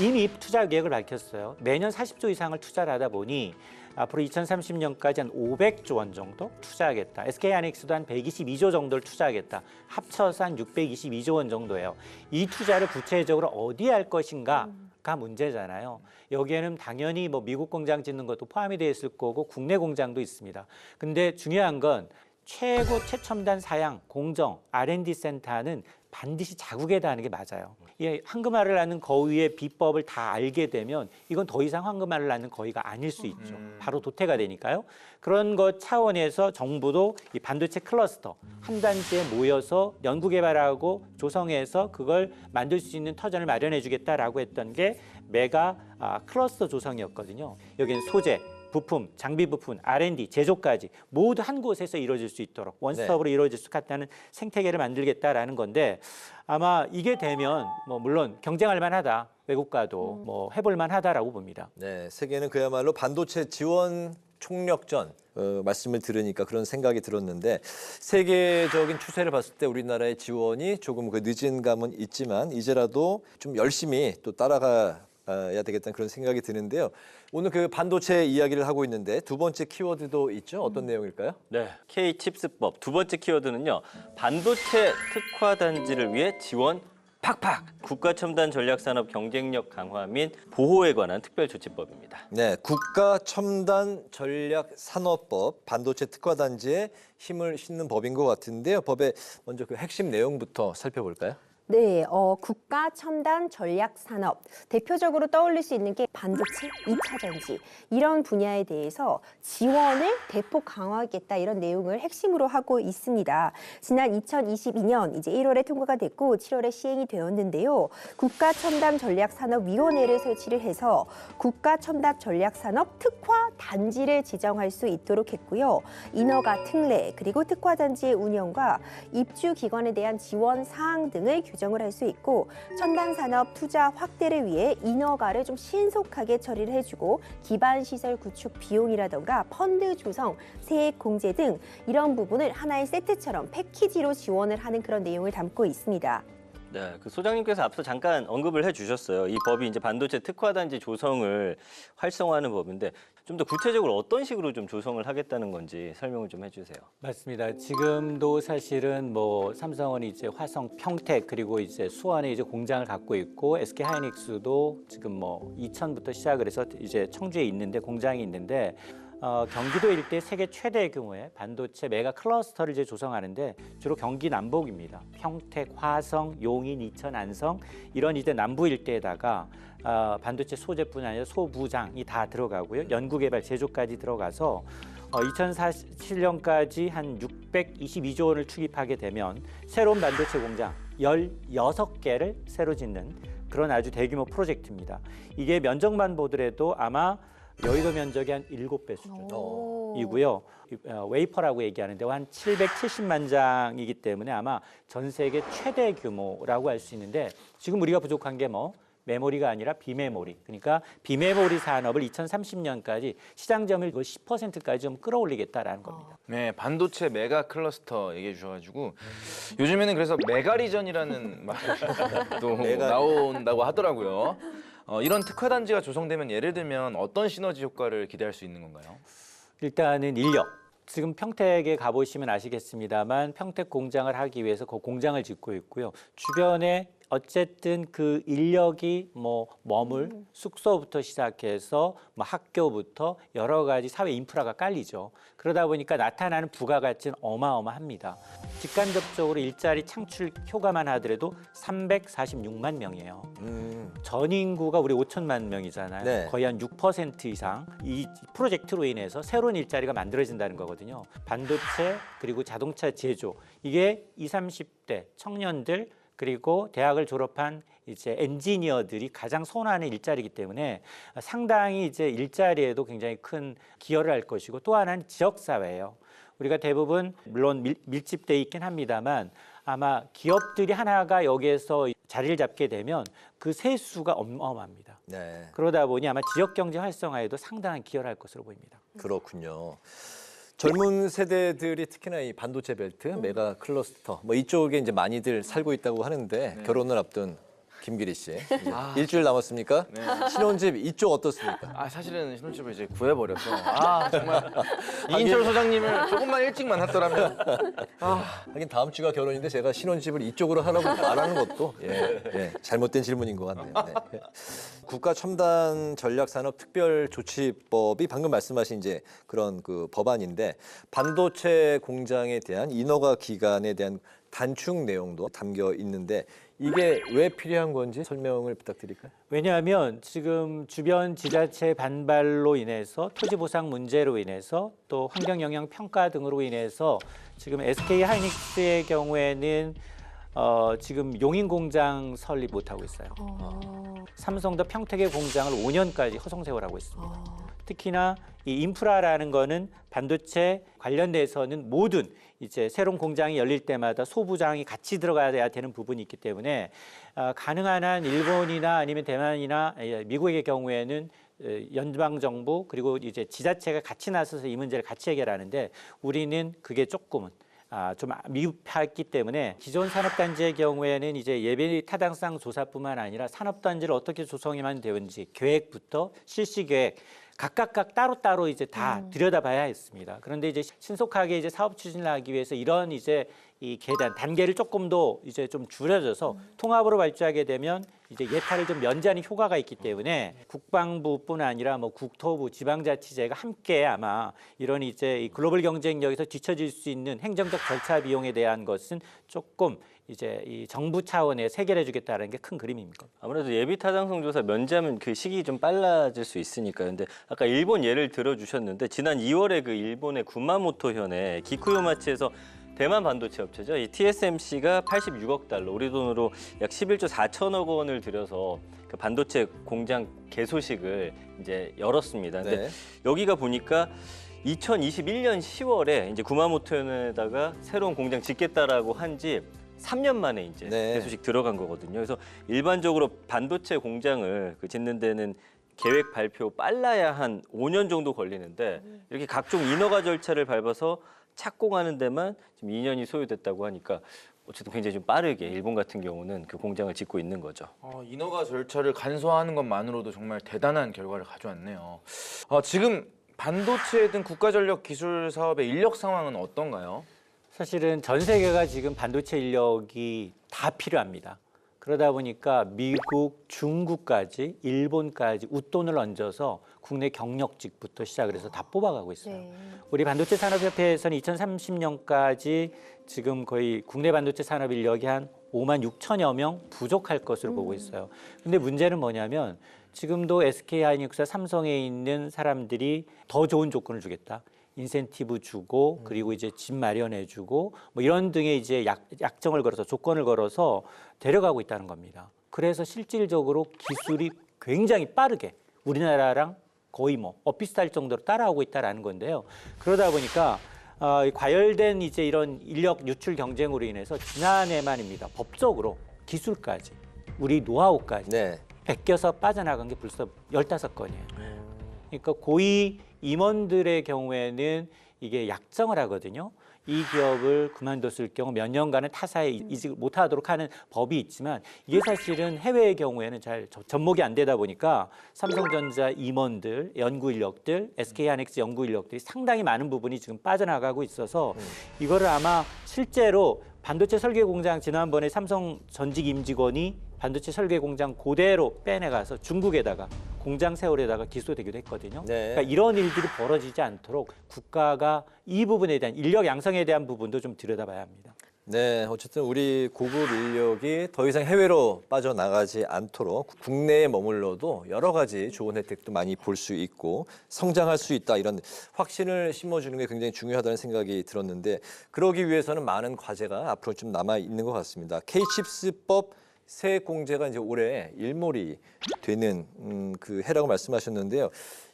이미 투자 계획을 밝혔어요. 매년 40조 이상을 투자를 하다 보니 앞으로 2030년까지 한 500조 원 정도 투자하겠다. SK하이닉스도 한 122조 정도를 투자하겠다. 합쳐서 한 622조 원 정도예요. 이 투자를 구체적으로 어디에 할 것인가가 문제잖아요. 여기에는 당연히 뭐 미국 공장 짓는 것도 포함이 되어 있을 거고 국내 공장도 있습니다. 근데 중요한 건 최고 최첨단 사양 공정 R&D 센터는 반드시 자국에다 하는 게 맞아요. 이 황금알을 낳는 거위의 비법을 다 알게 되면 이건 더 이상 황금알을 낳는 거위가 아닐 수 있죠. 바로 도태가 되니까요. 그런 것 차원에서 정부도 이 반도체 클러스터 한 단지에 모여서 연구 개발하고 조성해서 그걸 만들 수 있는 터전을 마련해 주겠다라고 했던 게 메가 클러스터 조성이었거든요. 여기는 소재, 부품, 장비 부품, R&D, 제조까지 모두 한 곳에서 이루어질 수 있도록 원스톱으로 이루어질 수 있다는 생태계를 만들겠다라는 건데 아마 이게 되면 뭐 물론 경쟁할 만하다. 외국과도 뭐 해볼 만하다라고 봅니다. 네, 세계는 그야말로 반도체 지원 총력전 말씀을 들으니까 그런 생각이 들었는데 세계적인 추세를 봤을 때 우리나라의 지원이 조금 그 늦은 감은 있지만 이제라도 좀 열심히 또 따라가야 되겠다는 그런 생각이 드는데요. 오늘 그 반도체 이야기를 하고 있는데 두 번째 키워드도 있죠. 어떤 내용일까요? 네, K-칩스법 두 번째 키워드는요. 반도체 특화 단지를 위해 지원 팍팍! 국가첨단 전략산업 경쟁력 강화 및 보호에 관한 특별조치법입니다. 네, 국가 첨단 전략 산업법 반도체 특화 단지에 힘을 싣는 법인 것 같은데요. 법의 먼저 그 핵심 내용부터 살펴볼까요? 네, 국가 첨단 전략 산업 대표적으로 떠올릴 수 있는 게 반도체 2차 전지 이런 분야에 대해서 지원을 대폭 강화하겠다 이런 내용을 핵심으로 하고 있습니다. 지난 2022년 이제 1월에 통과가 됐고 7월에 시행이 되었는데요. 국가 첨단 전략 산업 위원회를 설치를 해서 국가 첨단 전략 산업 특화 단지를 지정할 수 있도록 했고요. 인허가 특례 그리고 특화 단지의 운영과 입주 기관에 대한 지원 사항 등을 규정을 할 수 있고 첨단 산업 투자 확대를 위해 인허가를 좀 신속하게 처리를 해주고 기반 시설 구축 비용이라던가 펀드 조성, 세액 공제 등 이런 부분을 하나의 세트처럼 패키지로 지원을 하는 그런 내용을 담고 있습니다. 네, 그 소장님께서 앞서 잠깐 언급을 해주셨어요. 이 법이 이제 반도체 특화 단지 조성을 활성화하는 법인데 좀 더 구체적으로 어떤 식으로 좀 조성을 하겠다는 건지 설명을 좀 해주세요. 맞습니다. 지금도 사실은 뭐 삼성은 이제 화성, 평택 그리고 이제 수원에 이제 공장을 갖고 있고 SK 하이닉스도 지금 뭐 이천부터 시작을 해서 이제 청주에 있는데 공장이 있는데. 경기도 일대 세계 최대 규모의 반도체 메가 클러스터를 이제 조성하는데 주로 경기 남북입니다. 평택, 화성, 용인, 이천, 안성 이런 이제 남부 일대에다가 반도체 소재뿐 아니라 소부장이 다 들어가고요. 연구개발, 제조까지 들어가서 2047년까지 한 622조 원을 투입하게 되면 새로운 반도체 공장 16개를 새로 짓는 그런 아주 대규모 프로젝트입니다. 이게 면적만 보더라도 아마 여의도 면적이 한 7배 수준이고요. 웨이퍼라고 얘기하는데 한 770만 장이기 때문에 아마 전 세계 최대 규모라고 할 수 있는데 지금 우리가 부족한 게 뭐 메모리가 아니라 비메모리. 그러니까 비메모리 산업을 2030년까지 시장 점유율 10%까지 좀 끌어올리겠다라는 겁니다. 네, 반도체 메가 클러스터 얘기해 주셔가지고 요즘에는 그래서 메가리전이라는 말도 나온다고 하더라고요. 이런 특화 단지가 조성되면 예를 들면 어떤 시너지 효과를 기대할 수 있는 건가요? 일단은 인력. 지금 평택에 가보시면 아시겠습니다만 평택 공장을 하기 위해서 그 공장을 짓고 있고요. 주변에 어쨌든 그 인력이 뭐 머물 숙소부터 시작해서 뭐 학교부터 여러 가지 사회 인프라가 깔리죠. 그러다 보니까 나타나는 부가가치는 어마어마합니다. 직간접적으로 일자리 창출 효과만 하더라도 346만 명이에요. 전 인구가 우리 5천만 명이잖아요. 네. 거의 한 6% 이상 이 프로젝트로 인해서 새로운 일자리가 만들어진다는 거거든요. 반도체 그리고 자동차 제조 이게 20, 30대 청년들 그리고 대학을 졸업한 이제 엔지니어들이 가장 선호하는 일자리이기 때문에 상당히 이제 일자리에도 굉장히 큰 기여를 할 것이고 또 하나는 지역 사회예요. 우리가 대부분 물론 밀집돼 있긴 합니다만 아마 기업들이 하나가 여기에서 자리를 잡게 되면 그 세수가 어마어마합니다. 네, 그러다 보니 아마 지역 경제 활성화에도 상당한 기여를 할 것으로 보입니다. 그렇군요. 젊은 세대들이 특히나 이 반도체 벨트, 메가 클러스터 뭐 이쪽에 이제 많이들 살고 있다고 하는데 결혼을 앞둔 김기리 씨 일주일 남았습니까? 신혼집 이쪽 어떻습니까? 사실은 신혼집을 이제 구해버려서 정말 이인철 소장님을 조금만 일찍 만났더라면 하긴 다음 주가 결혼인데 제가 신혼집을 이쪽으로 하라고 말하는 것도 잘못된 질문인 것 같네요. 네. 국가 첨단 전략 산업 특별 조치법이 방금 말씀하신 이제 그런 그 법안인데 반도체 공장에 대한 인허가 기간에 대한 단축 내용도 담겨 있는데 이게 왜 필요한 건지 설명을 부탁드릴까요? 왜냐하면 지금 주변 지자체 반발로 인해서 토지 보상 문제로 인해서 또 환경 영향 평가 등으로 인해서 지금 SK 하이닉스의 경우에는 지금 용인 공장 설립 못 하고 있어요. 삼성도 평택의 공장을 5년까지 허송 세월하고 있습니다. 특히나 이 인프라라는 거는 반도체 관련돼서는 모든 이제 새로운 공장이 열릴 때마다 소부장이 같이 들어가야 되는 부분이 있기 때문에 가능한 한 일본이나 아니면 대만이나 미국의 경우에는 연방 정부 그리고 이제 지자체가 같이 나서서 이 문제를 같이 해결하는데 우리는 그게 조금은 좀 미흡했기 때문에 기존 산업단지의 경우에는 이제 예비 타당성 조사뿐만 아니라 산업단지를 어떻게 조성하면 되는지 계획부터 실시 계획 각각 따로따로 이제 다 들여다봐야 했습니다. 그런데 이제 신속하게 이제 사업 추진을 하기 위해서 이런 이제 이 계단 단계를 조금 더 이제 좀 줄여져서 통합으로 발주하게 되면 이제 예타를 좀 면제하는 효과가 있기 때문에 국방부뿐 아니라 뭐 국토부, 지방자치제가 함께 아마 이런 이제 이 글로벌 경쟁력에서 뒤처질 수 있는 행정적 절차 비용에 대한 것은 조금 이제 이 정부 차원에서 해결해주겠다는 게 큰 그림입니다. 아무래도 예비 타당성 조사 면제하면 그 시기 좀 빨라질 수 있으니까요. 근데 아까 일본 예를 들어주셨는데 지난 2월에 그 일본의 구마모토현의 기쿠요마치에서 대만 반도체 업체죠. 이 TSMC가 86억 달러, 우리 돈으로 약 11조 4천억 원을 들여서 그 반도체 공장 개소식을 이제 열었습니다. 근데 네. 여기가 보니까 2021년 10월에 이제 구마모토현에다가 새로운 공장 짓겠다라고 한지 3년 만에 이제 네. 개소식 들어간 거거든요. 그래서 일반적으로 반도체 공장을 짓는 데는 계획 발표 빨라야 한 5년 정도 걸리는데 이렇게 각종 인허가 절차를 밟아서 착공하는 데만 지금 2년이 소요됐다고 하니까 어쨌든 굉장히 좀 빠르게 일본 같은 경우는 그 공장을 짓고 있는 거죠. 인허가 절차를 간소화하는 것만으로도 정말 대단한 결과를 가져왔네요. 지금 반도체 등 국가전력 기술 사업의 인력 상황은 어떤가요? 사실은 전 세계가 지금 반도체 인력이 다 필요합니다. 그러다 보니까 미국, 중국까지, 일본까지 웃돈을 얹어서 국내 경력직부터 시작을 해서 다 뽑아가고 있어요. 네. 우리 반도체 산업협회에서는 2030년까지 지금 거의 국내 반도체 산업 인력이 한 5만 6천여 명 부족할 것으로 보고 있어요. 근데 문제는 뭐냐면 지금도 SK하이닉스와 삼성에 있는 사람들이 더 좋은 조건을 주겠다. 인센티브 주고 그리고 이제 집 마련해 주고 뭐 이런 등의 이제 약정을 걸어서 조건을 걸어서 데려가고 있다는 겁니다. 그래서 실질적으로 기술이 굉장히 빠르게 우리나라랑 거의 뭐 비슷할 정도로 따라오고 있다라는 건데요. 그러다 보니까 과열된 이제 이런 인력 유출 경쟁으로 인해서 지난해만입니다. 법적으로 기술까지 우리 노하우까지 네. 베껴서 빠져나간 게 벌써 15건이에요. 그러니까 고위 임원들의 경우에는 이게 약정을 하거든요. 이 기업을 그만뒀을 경우 몇 년간은 타사에 이직을 못하도록 하는 법이 있지만 이게 사실은 해외의 경우에는 잘 접목이 안 되다 보니까 삼성전자 임원들, 연구 인력들, SK하이닉스 연구 인력들이 상당히 많은 부분이 지금 빠져나가고 있어서 이거를 아마 실제로 반도체 설계 공장 지난번에 삼성 전직 임직원이 반도체 설계 공장 그대로 빼내가서 중국에다가 공장 세월에다가 기소되기도 했거든요. 네. 그러니까 이런 일들이 벌어지지 않도록 국가가 이 부분에 대한 인력 양성에 대한 부분도 좀 들여다봐야 합니다. 네, 어쨌든 우리 고급 인력이 더 이상 해외로 빠져나가지 않도록 국내에 머물러도 여러 가지 좋은 혜택도 많이 볼 수 있고 성장할 수 있다 이런 확신을 심어주는 게 굉장히 중요하다는 생각이 들었는데 그러기 위해서는 많은 과제가 앞으로 좀 남아 있는 것 같습니다. K칩스법 세액공제가 이제 올해 일몰이 되는 그 해라고 말씀하셨는데요.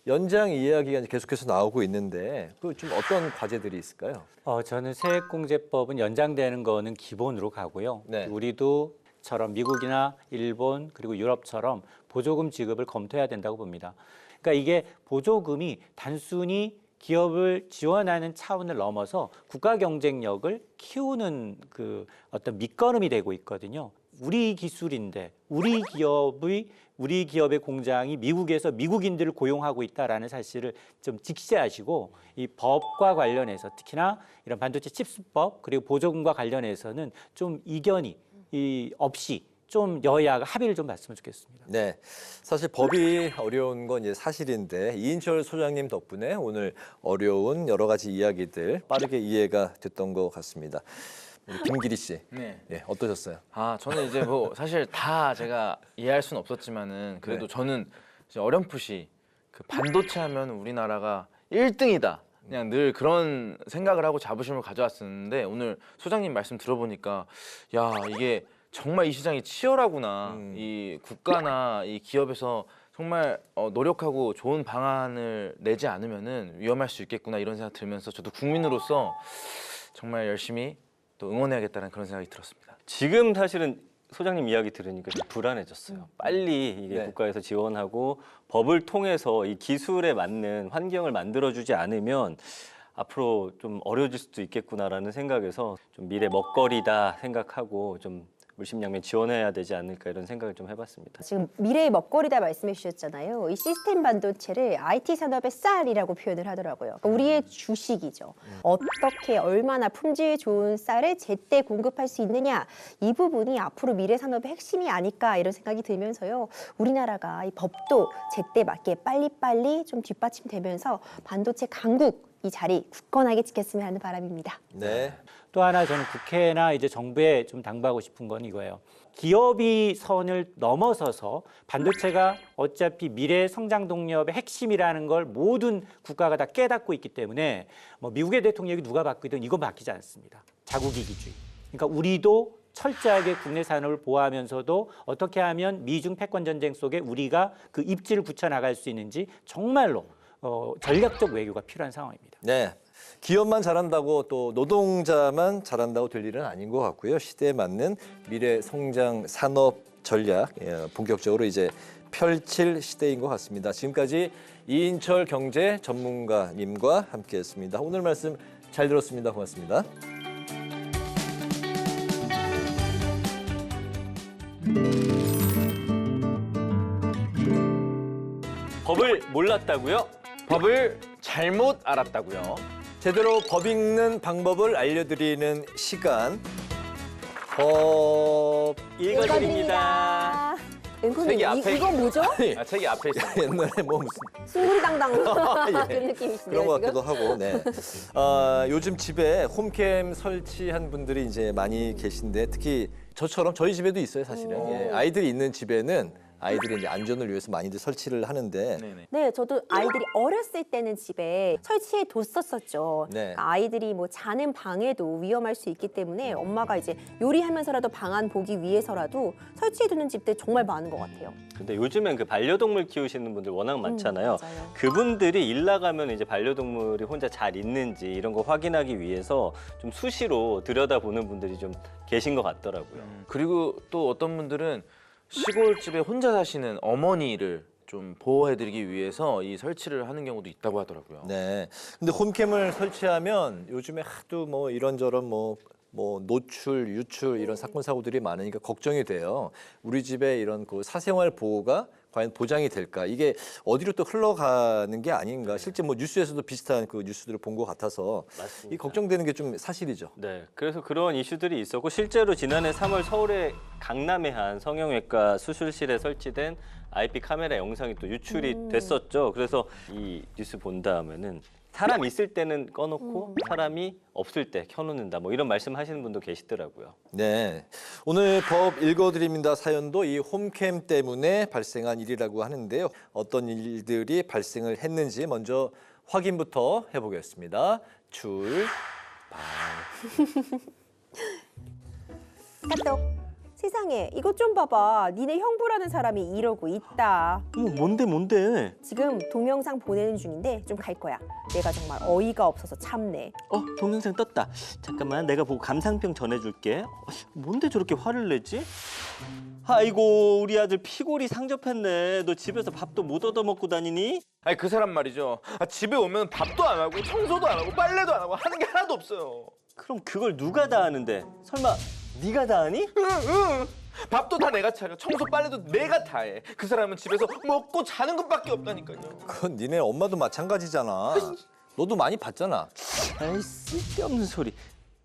연장 이야기가 이제 계속해서 나오고 있는데 그 좀 어떤 과제들이 있을까요? 저는 세액공제법은 연장되는 거는 기본으로 가고요. 네. 우리도처럼 미국이나 일본 그리고 유럽처럼 보조금 지급을 검토해야 된다고 봅니다. 그러니까 이게 보조금이 단순히 기업을 지원하는 차원을 넘어서 국가 경쟁력을 키우는 그 어떤 밑거름이 되고 있거든요. 우리 기술인데 우리 기업의 공장이 미국에서 미국인들을 고용하고 있다라는 사실을 좀 직시하시고 이 법과 관련해서 특히나 이런 반도체 칩스법 그리고 보조금과 관련해서는 좀 이견이 없이 좀 여야가 합의를 좀 봤으면 좋겠습니다. 네, 사실 법이 어려운 건 이제 사실인데 이인철 소장님 덕분에 오늘 어려운 여러 가지 이야기들 빠르게 이해가 됐던 것 같습니다. 우리 김기리 씨, 네. 예, 어떠셨어요? 아, 저는 이제 뭐 사실 다 제가 이해할 수는 없었지만은 그래도 네. 저는 이제 어렴풋이 그 반도체 하면 우리나라가 1등이다. 그냥 늘 그런 생각을 하고 자부심을 가져왔었는데 오늘 소장님 말씀 들어보니까 야, 이게 정말 이 시장이 치열하구나. 이 국가나 이 기업에서 정말 노력하고 좋은 방안을 내지 않으면은 위험할 수 있겠구나 이런 생각 들면서 저도 국민으로서 정말 열심히 또 응원해야겠다는 그런 생각이 들었습니다. 지금 사실은 소장님 이야기 들으니까 좀 불안해졌어요. 빨리 이게 네. 국가에서 지원하고 법을 통해서 이 기술에 맞는 환경을 만들어주지 않으면 앞으로 좀 어려워질 수도 있겠구나라는 생각에서 좀 미래 먹거리다 생각하고 좀 물심양면 지원해야 되지 않을까 이런 생각을 좀 해봤습니다. 지금 미래의 먹거리다 말씀해 주셨잖아요. 이 시스템 반도체를 IT 산업의 쌀이라고 표현을 하더라고요. 그러니까 우리의 주식이죠. 어떻게 얼마나 품질 좋은 쌀을 제때 공급할 수 있느냐 이 부분이 앞으로 미래 산업의 핵심이 아닐까 이런 생각이 들면서요. 우리나라가 이 법도 제때 맞게 빨리빨리 좀 뒷받침되면서 반도체 강국 이 자리 굳건하게 지켰으면 하는 바람입니다. 네. 또 하나 저는 국회나 이제 정부에 좀 당부하고 싶은 건 이거예요. 기업이 선을 넘어서서 반도체가 어차피 미래 성장 동력의 핵심이라는 걸 모든 국가가 다 깨닫고 있기 때문에 뭐 미국의 대통령이 누가 바뀌든 이건 바뀌지 않습니다. 자국이기주의. 그러니까 우리도 철저하게 국내 산업을 보호하면서도 어떻게 하면 미중 패권 전쟁 속에 우리가 그 입지를 굳혀나갈 수 있는지 정말로 전략적 외교가 필요한 상황입니다. 네. 기업만 잘한다고 또 노동자만 잘한다고 될 일은 아닌 것 같고요. 시대에 맞는 미래 성장 산업 전략 본격적으로 이제 펼칠 시대인 것 같습니다. 지금까지 이인철 경제 전문가님과 함께했습니다. 오늘 말씀 잘 들었습니다. 고맙습니다. 법을 몰랐다고요? 법을 잘못 알았다고요. 제대로 법 읽는 방법을 알려드리는 시간. 법 읽어드립니다. 은콩님 책이 앞에 이거 뭐죠? 아, 책이 앞에 있어요. 옛날에 뭐 무슨 숭구리당당 예. 그런 느낌이시네요. 그런 것 지금? 같기도 하고. 네. 요즘 집에 홈캠 설치한 분들이 이제 많이 계신데 특히 저처럼 저희 집에도 있어요, 사실은. 예, 아이들이 있는 집에는 아이들의 이제 안전을 위해서 많이들 설치를 하는데 네네. 네, 저도 아이들이 어렸을 때는 집에 설치해 뒀었었죠. 네. 아이들이 뭐 자는 방에도 위험할 수 있기 때문에 엄마가 이제 요리하면서라도 방안 보기 위해서라도 설치해 두는 집들 정말 많은 것 같아요. 근데 요즘엔 그 반려동물 키우시는 분들 워낙 많잖아요. 맞아요. 그분들이 일 나가면 이제 반려동물이 혼자 잘 있는지 이런 거 확인하기 위해서 좀 수시로 들여다보는 분들이 좀 계신 것 같더라고요. 그리고 또 어떤 분들은 시골집에 혼자 사시는 어머니를 좀 보호해드리기 위해서 이 설치를 하는 경우도 있다고 하더라고요. 네. 근데 홈캠을 설치하면 요즘에 하도 뭐 이런저런 뭐 노출, 유출 이런 사건 사고들이 많으니까 걱정이 돼요. 우리 집에 이런 그 사생활 보호가 과연 보장이 될까? 이게 어디로 또 흘러가는 게 아닌가? 실제 뭐 뉴스에서도 비슷한 그 뉴스들을 본 것 같아서 맞습니다. 이 걱정되는 게 좀 사실이죠. 네, 그래서 그런 이슈들이 있었고 실제로 지난해 3월 서울의 강남의 한 성형외과 수술실에 설치된 IP 카메라 영상이 또 유출이 됐었죠. 그래서 이 뉴스 본 다음에는 사람 있을 때는 꺼놓고 사람이 없을 때 켜놓는다. 뭐 이런 말씀하시는 분도 계시더라고요. 네. 오늘 법 읽어드립니다 사연도 이 홈캠 때문에 발생한 일이라고 하는데요. 어떤 일들이 발생을 했는지 먼저 확인부터 해보겠습니다. 출발. 까똑. 세상에 이것 좀 봐봐. 니네 형부라는 사람이 이러고 있다. 뭔데? 지금 동영상 보내는 중인데 좀 갈 거야. 내가 정말 어이가 없어서 참네. 동영상 떴다. 잠깐만, 내가 보고 감상평 전해줄게. 뭔데 저렇게 화를 내지? 아이고, 우리 아들 피골이 상접했네. 너 집에서 밥도 못 얻어먹고 다니니? 아니 그 사람 말이죠. 집에 오면 밥도 안 하고 청소도 안 하고 빨래도 안 하고 하는 게 하나도 없어요. 그럼 그걸 누가 다 하는데? 설마 네가 다 하니? 응. 밥도 다 내가 차려. 청소 빨래도 내가 다 해. 그 사람은 집에서 먹고 자는 것밖에 없다니까요. 그건 니네 엄마도 마찬가지잖아. 너도 많이 봤잖아. 아이, 쓸데없는 소리.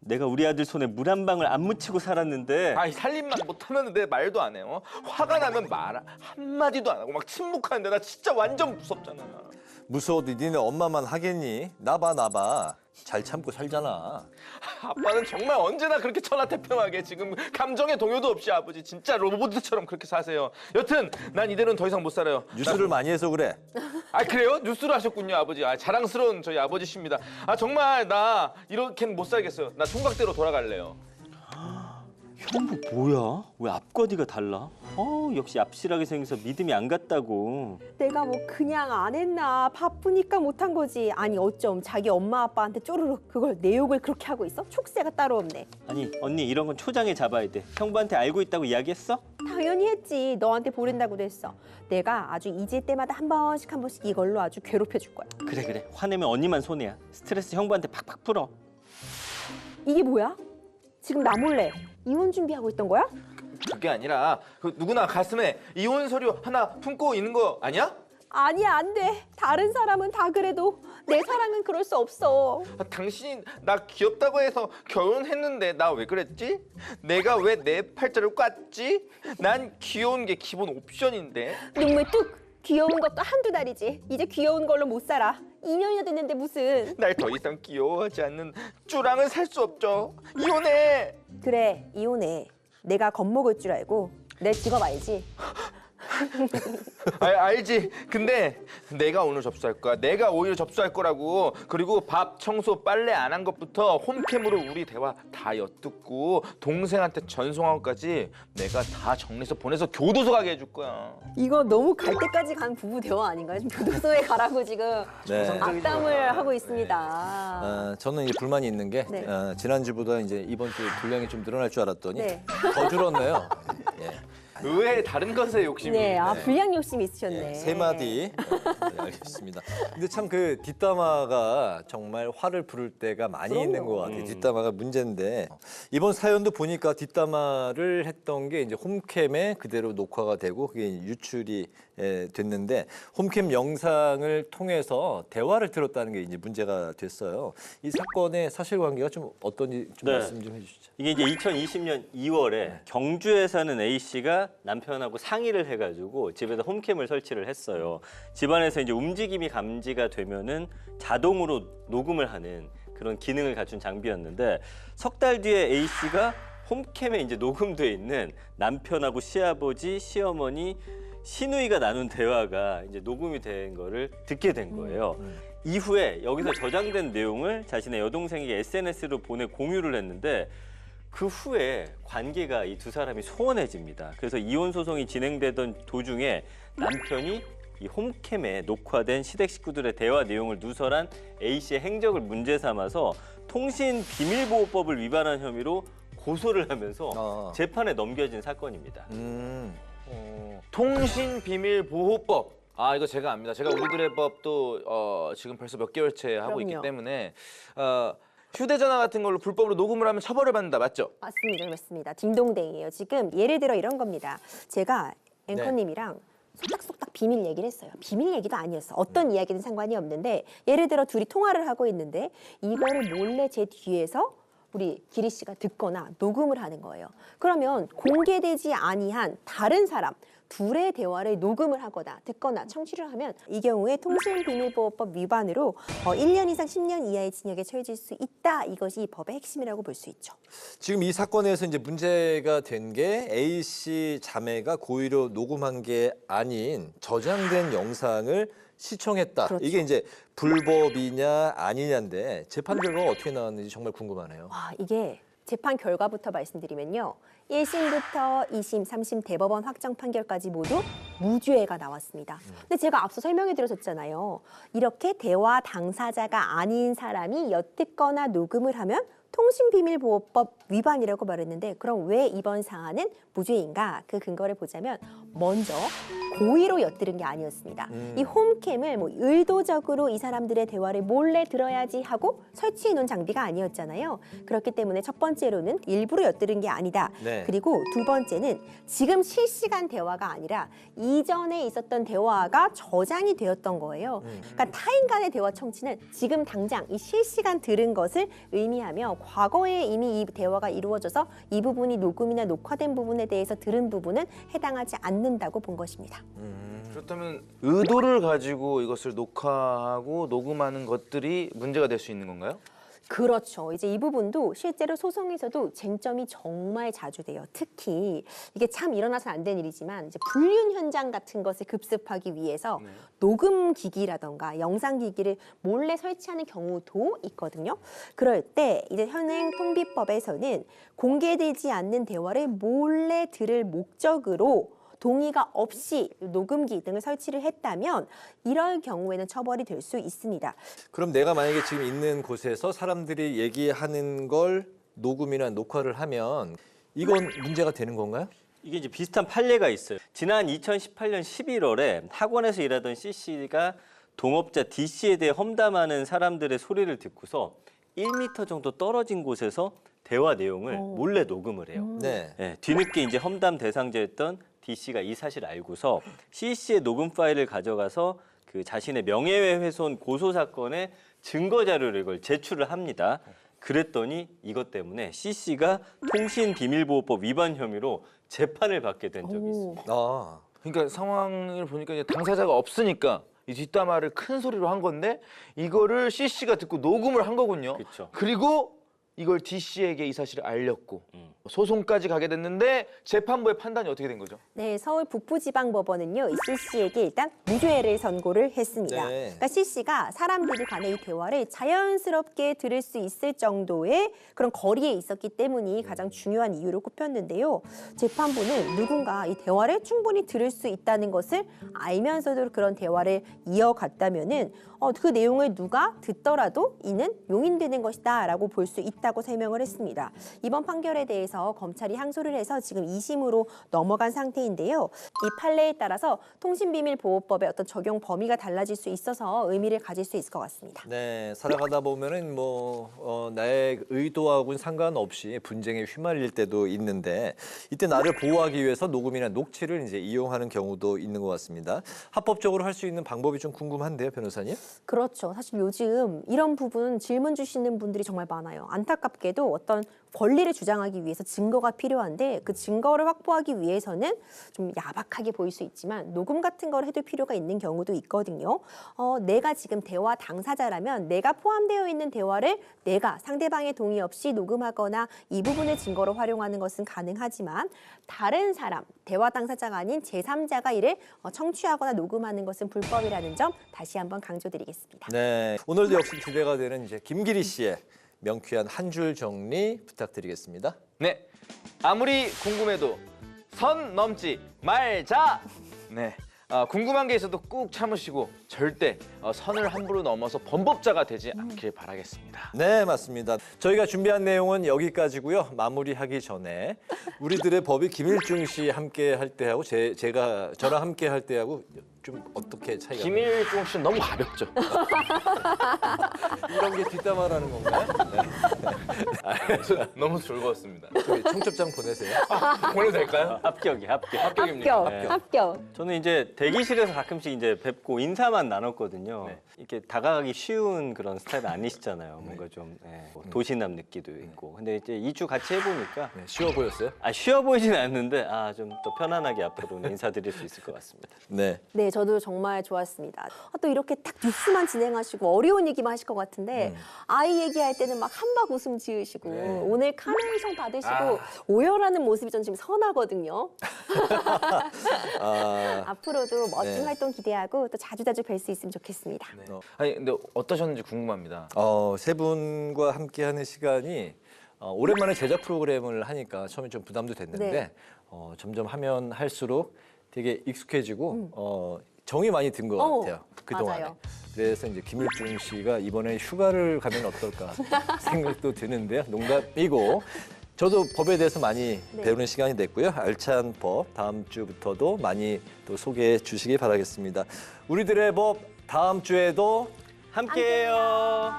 내가 우리 아들 손에 물 한 방울 안 묻히고 살았는데. 아이 살림만 못하면 내 말도 안 해요. 화가 나면 말 한마디도 안 하고 막 침묵하는데 나 진짜 완전 무섭잖아. 무서워도 니네 엄마만 하겠니? 나봐. 잘 참고 살잖아. 아빠는 정말 언제나 그렇게 천하태평하게 지금 감정의 동요도 없이 아버지 진짜 로봇처럼 그렇게 사세요. 여튼 난 이대로는 더 이상 못 살아요. 뉴스를 많이 해서 그래. 아 그래요? 뉴스를 하셨군요 아버지. 아 자랑스러운 저희 아버지십니다. 아 정말 나 이렇게는 못 살겠어요. 나 총각대로 돌아갈래요. 형부 뭐야? 왜 앞거디가 달라? 역시 얍실하게 생겨서 믿음이 안 갔다고. 내가 뭐 그냥 안 했나 바쁘니까 못한 거지. 아니 어쩜 자기 엄마 아빠한테 쪼르륵 그걸 내 욕을 그렇게 하고 있어? 촉새가 따로 없네. 아니 언니 이런 건 초장에 잡아야 돼. 형부한테 알고 있다고 이야기했어? 당연히 했지. 너한테 보낸다고도 했어. 내가 아주 잊을 때마다 한 번씩 이걸로 아주 괴롭혀줄 거야. 그래 화내면 언니만 손해야. 스트레스 형부한테 팍팍 풀어. 이게 뭐야? 지금 나 몰래 이혼 준비하고 있던 거야? 그게 아니라 그 누구나 가슴에 이혼 서류 하나 품고 있는 거 아니야? 아니야 안 돼. 다른 사람은 다 그래도 내 사랑은 그럴 수 없어. 아, 당신이 나 귀엽다고 해서 결혼했는데 나 왜 그랬지? 내가 왜 내 팔자를 꼈지? 난 귀여운 게 기본 옵션인데. 눈물 뚝. 귀여운 것도 한두 달이지. 이제 귀여운 걸로 못 살아. 2년이나 됐는데 무슨. 날 더 이상 귀여워하지 않는 쭈랑은 살 수 없죠. 이혼해. 그래 이혼해. 내가 겁먹을 줄 알고. 내 직업 알지? 알지. 근데 내가 오늘 접수할 거야. 내가 오히려 접수할 거라고. 그리고 밥, 청소, 빨래 안 한 것부터 홈캠으로 우리 대화 다 엿듣고 동생한테 전송한 것까지 내가 다 정리해서 보내서 교도소 가게 해줄 거야. 이거 너무 갈 때까지 간 부부 대화 아닌가요? 지금 교도소에 가라고 지금 네. 악담을 하고 있습니다. 저는 이제 불만이 있는 게 네. 지난주보다 이제 이번 주 분량이 좀 늘어날 줄 알았더니 네. 더 줄었네요. 예. 의외의 다른 것에 욕심이. 네, 불량 욕심 있으셨네. 예, 세 마디. 네, 알겠습니다. 근데 참 그 뒷담화가 정말 화를 부를 때가 많이 그럼요. 있는 것 같아요. 뒷담화가 문제인데 이번 사연도 보니까 뒷담화를 했던 게 이제 홈캠에 그대로 녹화가 되고 그게 유출이 됐는데 홈캠 영상을 통해서 대화를 들었다는 게 이제 문제가 됐어요. 이 사건의 사실관계가 좀 어떤지 좀 네. 말씀 좀 해주시죠. 이게 이제 2020년 2월에 경주에 사는 A 씨가 남편하고 상의를 해가지고 집에다 홈캠을 설치를 했어요. 집안에서 이제 움직임이 감지가 되면은 자동으로 녹음을 하는 그런 기능을 갖춘 장비였는데 석 달 뒤에 A 씨가 홈캠에 이제 녹음돼 있는 남편하고 시아버지, 시어머니, 시누이가 나눈 대화가 이제 녹음이 된 거를 듣게 된 거예요. 이후에 여기서 저장된 내용을 자신의 여동생에게 SNS로 보내 공유를 했는데 그 후에 관계가 이 두 사람이 소원해집니다. 그래서 이혼 소송이 진행되던 도중에 남편이 이 홈캠에 녹화된 시댁 식구들의 대화 내용을 누설한 A 씨의 행적을 문제 삼아서 통신비밀보호법을 위반한 혐의로 고소를 하면서 재판에 넘겨진 사건입니다. 통신비밀보호법. 아 이거 제가 압니다. 제가 우리들의 법도 지금 벌써 몇 개월째 하고 있기 그럼요. 때문에 휴대전화 같은 걸로 불법으로 녹음을 하면 처벌을 받는다. 맞죠? 맞습니다. 그렇습니다. 딩동댕이에요. 지금 예를 들어 이런 겁니다. 제가 앵커님이랑 속닥속닥 비밀 얘기를 했어요. 비밀 얘기도 아니었어. 어떤 이야기든 상관이 없는데 예를 들어 둘이 통화를 하고 있는데 이거를 몰래 제 뒤에서 우리 기리 씨가 듣거나 녹음을 하는 거예요. 그러면 공개되지 아니한 다른 사람 둘의 대화를 녹음을 하거나 듣거나 청취를 하면 이 경우에 통신비밀보호법 위반으로 1년 이상 10년 이하의 징역에 처해질 수 있다. 이것이 이 법의 핵심이라고 볼 수 있죠. 지금 이 사건에서 이제 문제가 된 게 A 씨 자매가 고의로 녹음한 게 아닌 저장된 영상을 시청했다. 그렇죠. 이게 이제 불법이냐 아니냐인데 재판 결과가 어떻게 나왔는지 정말 궁금하네요. 와, 이게 재판 결과부터 말씀드리면요. 1심부터 2심, 3심 대법원 확정 판결까지 모두 무죄가 나왔습니다. 근데 제가 앞서 설명해 드렸었잖아요. 이렇게 대화 당사자가 아닌 사람이 엿듣거나 녹음을 하면 통신비밀보호법 위반이라고 말했는데 그럼 왜 이번 사안은 무죄인가? 그 근거를 보자면 먼저 고의로 엿들은 게 아니었습니다. 이 홈캠을 뭐 의도적으로 이 사람들의 대화를 몰래 들어야지 하고 설치해 놓은 장비가 아니었잖아요. 그렇기 때문에 첫 번째로는 일부러 엿들은 게 아니다. 네. 그리고 두 번째는 지금 실시간 대화가 아니라 이전에 있었던 대화가 저장이 되었던 거예요. 그러니까 타인 간의 대화 청취는 지금 당장 이 실시간 들은 것을 의미하며 과거에 이미 이 대화가 이루어져서 이 부분이 녹음이나 녹화된 부분에 대해서 들은 부분은 해당하지 않는다고 본 것입니다. 그렇다면 의도를 가지고 이것을 녹화하고 녹음하는 것들이 문제가 될 수 있는 건가요? 그렇죠. 이제 이 부분도 실제로 소송에서도 쟁점이 정말 자주 돼요. 특히 이게 참 일어나서는 안 되는 일이지만 이제 불륜 현장 같은 것을 급습하기 위해서 녹음 기기라던가 영상 기기를 몰래 설치하는 경우도 있거든요. 그럴 때 이제 현행 통비법에서는 공개되지 않는 대화를 몰래 들을 목적으로 동의가 없이 녹음기 등을 설치를 했다면 이럴 경우에는 처벌이 될 수 있습니다. 그럼 내가 만약에 지금 있는 곳에서 사람들이 얘기하는 걸 녹음이나 녹화를 하면 이건 문제가 되는 건가요? 이게 이제 비슷한 판례가 있어요. 지난 2018년 11월에 학원에서 일하던 C씨가 동업자 D씨에 대해 험담하는 사람들의 소리를 듣고서 1m 정도 떨어진 곳에서 대화 내용을 몰래 녹음을 해요. 네. 네, 뒤늦게 이제 험담 대상자였던 D씨가 이 사실을 알고서 C씨의 녹음 파일을 가져가서 그 자신의 명예훼손 고소 사건의 증거 자료를 이걸 제출을 합니다. 그랬더니 이것 때문에 C씨가 통신비밀보호법 위반 혐의로 재판을 받게 된 적이 있습니다. 아, 그러니까 상황을 보니까 이제 당사자가 없으니까 이 뒷담화를 큰 소리로 한 건데 이거를 CC가 듣고 녹음을 한 거군요. 그쵸. 그리고 이걸 DC에게 이 사실을 알렸고 소송까지 가게 됐는데 재판부의 판단이 어떻게 된 거죠? 네, 서울 북부지방법원은요, 이 C씨에게 일단 무죄를 선고를 했습니다. 네. 그러니까 C씨가 사람들이 간의 이 대화를 자연스럽게 들을 수 있을 정도의 그런 거리에 있었기 때문이 가장 중요한 이유로 꼽혔는데요. 재판부는 누군가 이 대화를 충분히 들을 수 있다는 것을 알면서도 그런 대화를 이어갔다면은 그 내용을 누가 듣더라도 이는 용인되는 것이다라고 볼 수 있다고 설명을 했습니다. 이번 판결에 대해서 검찰이 항소를 해서 지금 2심으로 넘어간 상태인데요. 이 판례에 따라서 통신비밀보호법의 어떤 적용 범위가 달라질 수 있어서 의미를 가질 수 있을 것 같습니다. 네. 살아가다 보면은 나의 의도하고는 상관없이 분쟁에 휘말릴 때도 있는데 이때 나를 보호하기 위해서 녹음이나 녹취를 이제 이용하는 경우도 있는 것 같습니다. 합법적으로 할 수 있는 방법이 좀 궁금한데요, 변호사님? 그렇죠. 사실 요즘 이런 부분 질문 주시는 분들이 정말 많아요. 안타깝게도 어떤 권리를 주장하기 위해서 증거가 필요한데 그 증거를 확보하기 위해서는 좀 야박하게 보일 수 있지만 녹음 같은 걸 해둘 필요가 있는 경우도 있거든요. 내가 지금 대화 당사자라면 내가 포함되어 있는 대화를 내가 상대방의 동의 없이 녹음하거나 이 부분을 증거로 활용하는 것은 가능하지만 다른 사람, 대화 당사자가 아닌 제3자가 이를 청취하거나 녹음하는 것은 불법이라는 점 다시 한번 강조드리겠습니다. 네. 오늘도 역시 기대가 되는 이제 김기리 씨의 명쾌한 한 줄 정리 부탁드리겠습니다. 네, 아무리 궁금해도 선 넘지 말자. 네, 궁금한 게 있어도 꾹 참으시고 절대 선을 함부로 넘어서 범법자가 되지 않길 바라겠습니다. 네, 맞습니다. 저희가 준비한 내용은 여기까지고요. 마무리하기 전에 우리들의 법이 김일중 씨 함께 할 때하고 제가 저랑 함께 할 때하고 좀 어떻게 차이가 나요? 김일중 씨는 너무 가볍죠. 이런 게 뒷담화라는 건가요? 네. 너무 즐거웠습니다. 저기 청첩장 보내세요. 보내도 될까요? 합격입니다. 합격입니까? 합격. 저는 이제 대기실에서 가끔씩 이제 뵙고 인사만 나눴거든요. 네. 이렇게 다가가기 쉬운 그런 스타일 아니시잖아요. 뭔가 좀 뭐 도시남 느끼도 있고. 근데 이제 2주 같이 해보니까 네, 쉬워 보였어요? 쉬워 보이지는 않는데 좀 더 편안하게 앞으로는 인사드릴 수 있을 것 같습니다. 네. 네, 저도 정말 좋았습니다. 또 이렇게 딱 뉴스만 진행하시고 어려운 얘기만 하실 것 같은데 아이 얘기할 때는 막 한박 웃음 지으시고 오늘 카네이션 받으시고 오열하는 모습이 전 지금 선하거든요. 앞으로도 멋진 네. 활동 기대하고 또 자주자주 뵐 수 있으면 좋겠습니다. 아니 근데 어떠셨는지 궁금합니다. 세 분과 함께하는 시간이 오랜만에 제작 프로그램을 하니까 처음에 좀 부담도 됐는데 네. 점점 하면 할수록 되게 익숙해지고 정이 많이 든 것 같아요. 그동안에. 맞아요. 그래서 이제 김일중 씨가 이번에 휴가를 가면 어떨까 생각도 드는데요. 농담이고 저도 법에 대해서 많이 네. 배우는 시간이 됐고요. 알찬 법 다음 주부터도 많이 또 소개해 주시기 바라겠습니다. 우리들의 법 다음 주에도 함께해요.